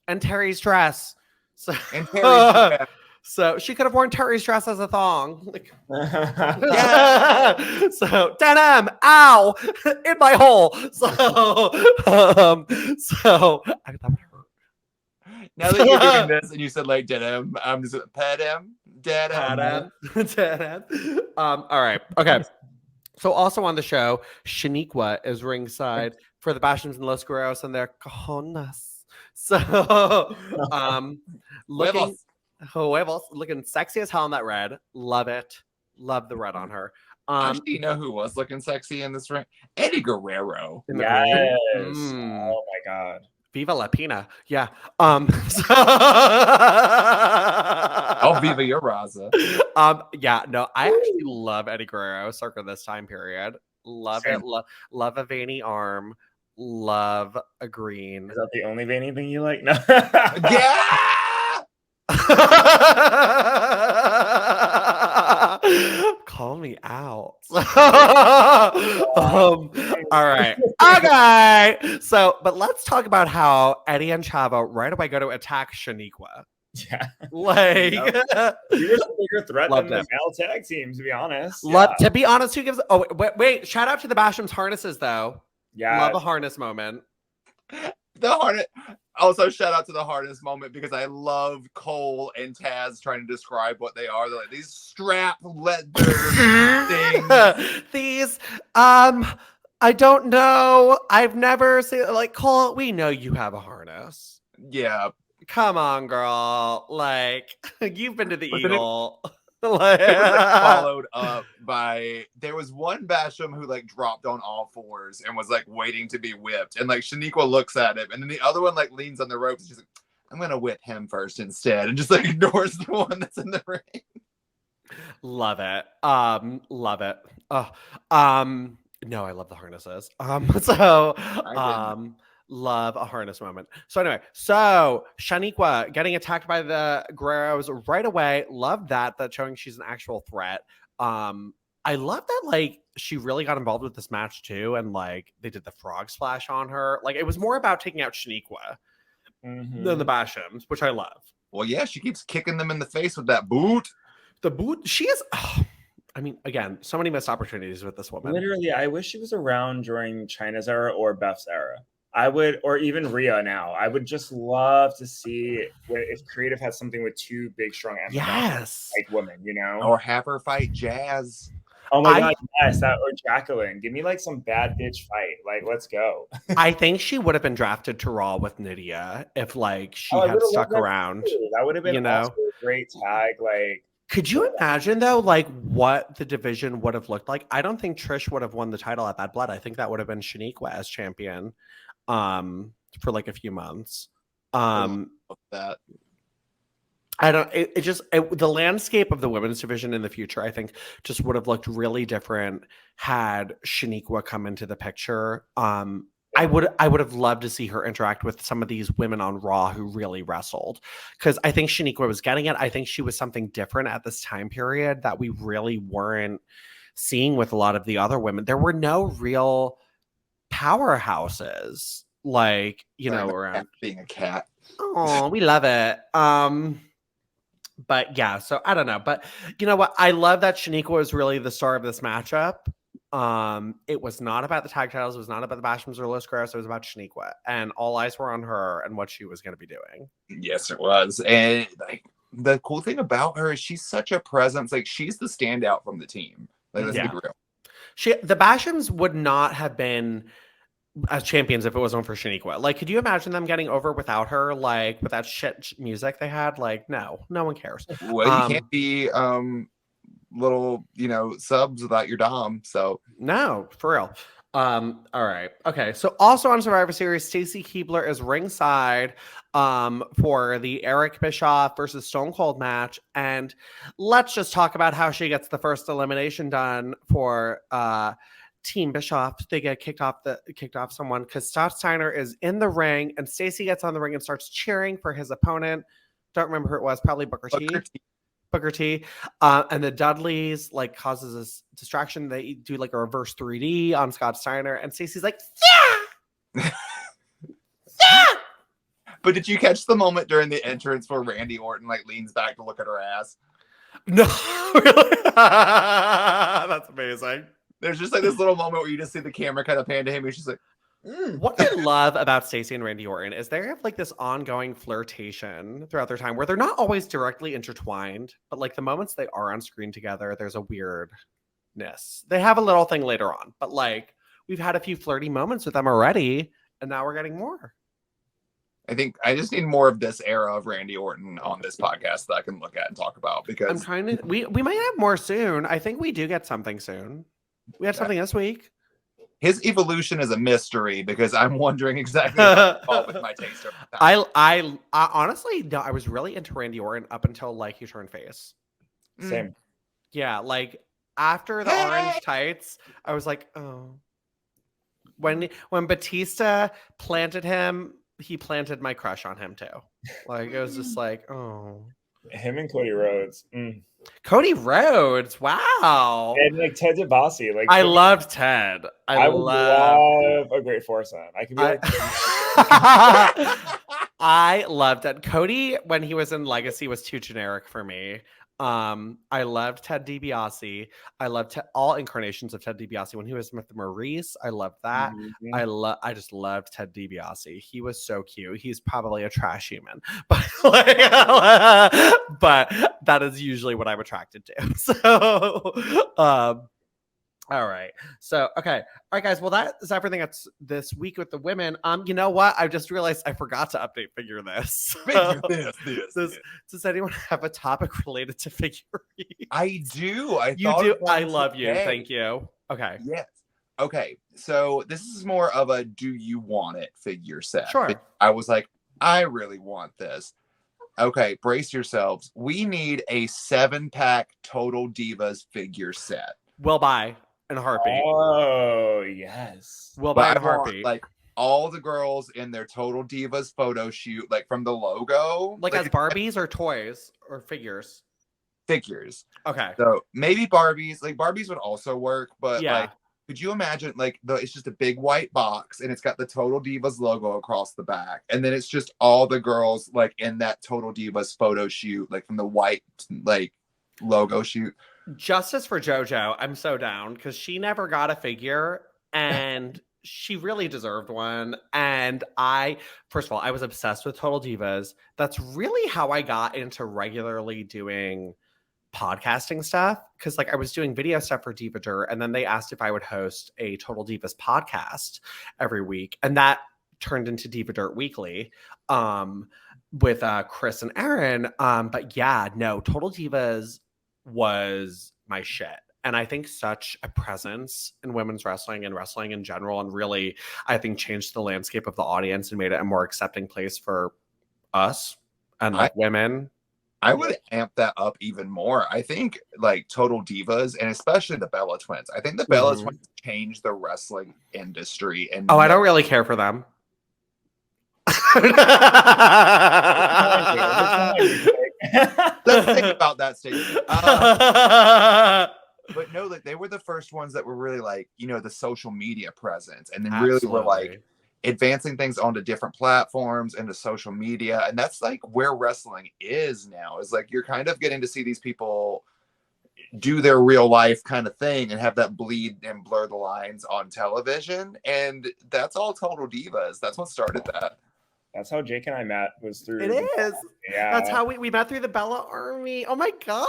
and Terri's dress. So and Terri, so she could have worn Terri's dress as a thong. Like, Yeah. so denim, ow, in my hole. So I thought that hurt. now that you're doing this and you said like denim, I'm just pet him, denim. Denim. All right. Okay. So also on the show, Shaniqua is ringside for the Bastions and Los Guerreros and their cojones. So looking huevos, looking sexy as hell in that red. Love it. Love the red on her. Actually, you know who was looking sexy in this ring? Eddie Guerrero. in the Yes. green. Mm. Oh my god. Viva La Pina. Yeah. Oh, Viva your Raza. Yeah, no, I actually love Eddie Guerrero circa this time period. Love Same. it. Love a veiny arm. Love a green. Is that the only veiny thing you like? No. Yeah. Call me out. All right. Okay. So, but let's talk about how Eddie and Chavo right away go to attack Shaniqua. Yeah. Like, You were the bigger threat Loved than the it. male tag team, to be honest. love, to be honest, who gives? Oh, wait. Shout out to the Basham's harnesses, though. Yeah. Love a harness moment. The harness. Also, shout out to the harness moment because I love Cole and Taz trying to describe what they are. They're like these strap leather things. These, I don't know. I've never seen like Cole. We know you have a harness. Yeah. Come on, girl. Like you've been to the But then it- Eagle. It was like followed up by there was one Basham who like dropped on all fours and was like waiting to be whipped, and like Shaniqua looks at him, and then the other one like leans on the ropes and she's like, "I'm gonna whip him first instead," and just like ignores the one that's in the ring. Love it. Love it. No, I love the harnesses. Love a harness moment. So anyway, so Shaniqua getting attacked by the Guerreros right away. Love that showing she's an actual threat. I love that like she really got involved with this match too, and like they did the frog splash on her. Like it was more about taking out Shaniqua than the Bashams, which I love. Well, yeah, she keeps kicking them in the face with that boot. The boot, she is. I mean, again, so many missed opportunities with this woman. Literally, I wish she was around during China's era or Beth's era. I would, or even Rhea now. I would just love to see if creative has something with two big, strong, Yes, like women, you know, Or have her fight Jazz. Oh my god, yes, that or Jacqueline. Give me like some bad bitch fight. Like, let's go. I think she would have been drafted to Raw with Nydia if like she I had would've stuck loved that around. too. That would have been you know? also a great tag. Like, Could you imagine though, like what the division would have looked like? I don't think Trish would have won the title at Bad Blood. I think that would have been Shaniqua as champion, for like a few months. That I don't. The landscape of the women's division in the future, I think, just would have looked really different had Shaniqua come into the picture. I would have loved to see her interact with some of these women on Raw who really wrestled, because I think Shaniqua was getting it. I think she was something different at this time period that we really weren't seeing with a lot of the other women. There were no real powerhouses, like, you know, around being a cat. Oh, we love it. But yeah, so I don't know. But you know what? I love that Shaniqua was really the star of this matchup. It was not about the tag titles. It was not about the Bashams or Los Guerreros. It was about Shaniqua, and all eyes were on her and what she was going to be doing. Yes, it was. And like the cool thing about her is she's such a presence. Like she's the standout from the team. Like let's be real. The Bashams would not have been as champions if it wasn't for Shaniqua. Like, could you imagine them getting over without her? Like, with that shit music they had? Like, no one cares. Well, you can't be little, subs without your dom. So no, for real. All right. Okay. So also on Survivor Series, Stacy Keibler is ringside for the Eric Bischoff versus Stone Cold match. And let's just talk about how she gets the first elimination done for Team Bischoff. They get kicked off someone because Scott Steiner is in the ring and Stacy gets on the ring and starts cheering for his opponent. Don't remember who it was, probably Booker T. And the Dudleys like causes this distraction. They do like a reverse 3D on Scott Steiner, and Stacey's like, yeah. Yeah. But did you catch the moment during the entrance where Randy Orton like leans back to look at her ass? No, really? That's amazing. There's just like this little moment where you just see the camera kind of pan to him. He's just like, What I love about Stacy and Randy Orton is they have like this ongoing flirtation throughout their time where they're not always directly intertwined, but like the moments they are on screen together, there's a weirdness. They have a little thing later on, but like we've had a few flirty moments with them already, and now we're getting more. I think I just need more of this era of Randy Orton on this podcast that I can look at and talk about because I'm trying to. We might have more soon. I think we do get something soon. We had something this week. His evolution is a mystery because I'm wondering exactly what with my taste. I honestly, no, I was really into Randy Orton up until like he turned face. Same. Yeah, like after the orange tights, I was like, oh. When Batista planted him, he planted my crush on him too. Like it was just like, oh. Him and Cody Rhodes. Cody Rhodes, wow. And like Ted DiBiase. Like I loved Ted. I would love a great foursome. I could be like I loved it. Cody, when he was in Legacy, was too generic for me. I loved Ted DiBiase. I loved all incarnations of Ted DiBiase. When he was with Maurice, I loved that. Mm-hmm. I just loved Ted DiBiase. He was so cute. He's probably a trash human, but but that is usually what I'm attracted to. So, all right. So, okay. All right, guys. Well, that is everything that's this week with the women. You know what? I just realized I forgot to update Figure This. Does anyone have a topic related to Figure? I do. You do. I love you. Thank you. Okay. Yes. Okay. So this is more of a do you want it figure set. Sure. I was like, I really want this. Okay. Brace yourselves. We need a 7-pack Total Divas figure set. We'll buy. In a heartbeat. Oh, yes. We'll buy in a heartbeat. Like all the girls in their Total Divas photo shoot, like from the logo. Like as Barbies or toys or figures? Figures. Okay. So maybe Barbies. Like Barbies would also work, but yeah. like, could you imagine like it's just a big white box and it's got the Total Divas logo across the back. And then it's just all the girls like in that Total Divas photo shoot, like from the white like logo shoot. Justice for JoJo. I'm so down because she never got a figure and she really deserved one. And first of all, I was obsessed with Total Divas. That's really how I got into regularly doing podcasting stuff. Cause like I was doing video stuff for Divager and then they asked if I would host a Total Divas podcast every week. And that turned into Diva Dirt Weekly with Chris and Aaron. But yeah, no, Total Divas was my shit. And I think such a presence in women's wrestling and wrestling in general, and really, I think changed the landscape of the audience and made it a more accepting place for us and like women. I would amp that up even more. I think like Total Divas and especially the Bella Twins. I think the Bella Twins changed the wrestling industry. And I don't really care for them. Let's think about that statement. But no, like they were the first ones that were really like, the social media presence, and then really were like advancing things onto different platforms into social media. And that's like where wrestling is now, is like you're kind of getting to see these people do their real life kind of thing and have that bleed and blur the lines on television. And that's all Total Divas. That's what started that. That's how Jake and I met, was through. It is. Yeah. That's how we met through the Bella Army. Oh my God.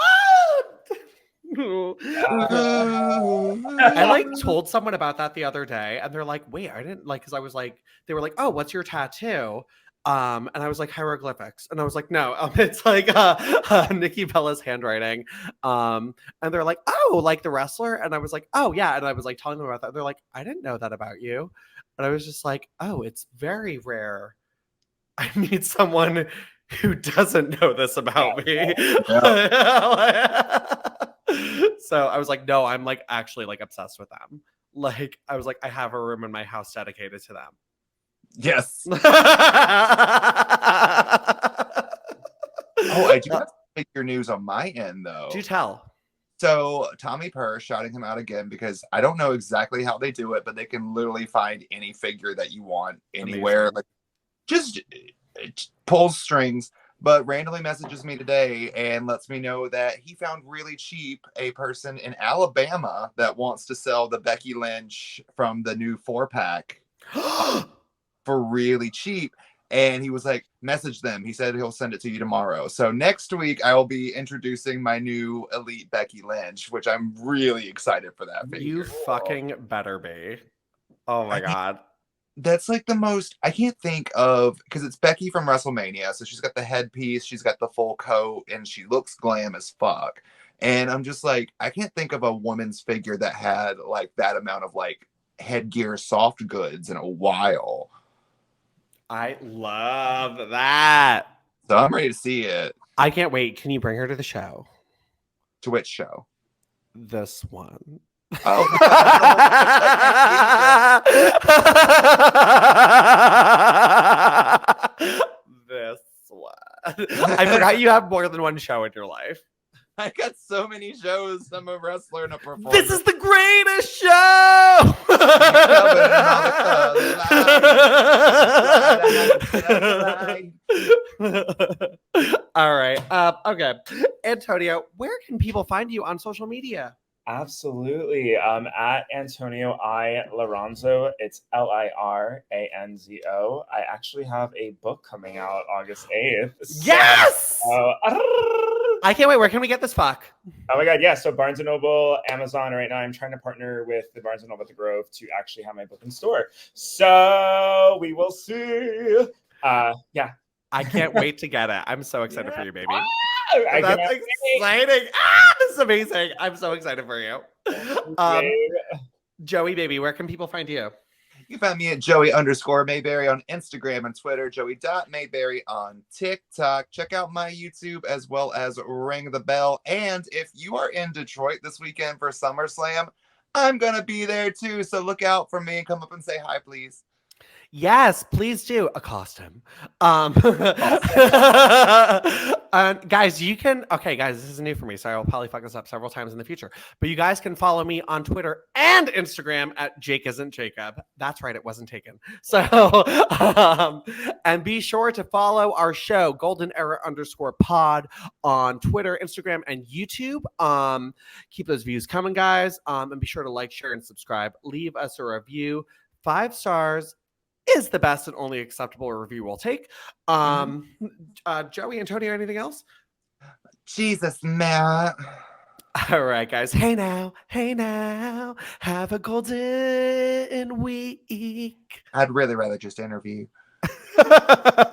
I like told someone about that the other day and they're like, wait, I didn't like, because I was like, they were like, oh, what's your tattoo? And I was like, hieroglyphics. And I was like, no, it's like Nikki Bella's handwriting. And they're like, oh, like the wrestler? And I was like, oh yeah. And I was like telling them about that. They're like, I didn't know that about you. And I was just like, oh, it's very rare I meet someone who doesn't know this about me. So I was like, no, I'm like actually like obsessed with them. Like I was like, I have a room in my house dedicated to them. Yes. Oh, I do have to make your news on my end though. Do tell. So Tommy Purr shouting him out again because I don't know exactly how they do it, but they can literally find any figure that you want anywhere. Amazing. Like just pulls strings, but randomly messages me today and lets me know that he found really cheap a person in Alabama that wants to sell the Becky Lynch from the new 4-pack for really cheap. And he was like, message them. He said he'll send it to you tomorrow. So next week I will be introducing my new Elite Becky Lynch, which I'm really excited for that figure. You fucking better be. Oh my God. That's like the most, I can't think of, because it's Becky from WrestleMania. So she's got the headpiece, she's got the full coat, and she looks glam as fuck. And I'm just like, I can't think of a woman's figure that had like that amount of like headgear soft goods in a while. I love that. So I'm ready to see it. I can't wait. Can you bring her to the show? To which show? This one. Oh. This one. I forgot you have more than one show in your life. I got so many shows. I'm a wrestler and a performer. This is the greatest show. All right. Okay. Antonio, where can people find you on social media? Absolutely. At Antonio I Liranzo. It's Liranzo. I actually have a book coming out August 8th. Yes! So, I can't wait. Where can we get this fuck? Oh my God, yeah. So Barnes & Noble, Amazon. Right now I'm trying to partner with the Barnes & Noble at the Grove to actually have my book in store. So we will see. Yeah. I can't wait to get it. I'm so excited for you, baby. That's exciting. This is amazing. I'm so excited for you. Joey, baby, where can people find you? You can find me at Joey_Mayberry on Instagram and Twitter, Joey.Mayberry on TikTok. Check out my YouTube as well as ring the bell. And if you are in Detroit this weekend for SummerSlam, I'm going to be there too. So look out for me and come up and say hi, please. Yes, please do accost him. Guys, you can. Okay, guys, this is new for me, so I will probably fuck this up several times in the future. But you guys can follow me on Twitter and Instagram at Jake Isn't Jacob. That's right, it wasn't taken. So, and be sure to follow our show, Golden Era _pod, on Twitter, Instagram, and YouTube. Keep those views coming, guys. And be sure to like, share, and subscribe. Leave us a review. 5 stars is the best and only acceptable review we'll take. Joey, Antonio, anything else? Jesus, Matt. All right, guys. Hey now. Have a golden week. I'd really rather just interview.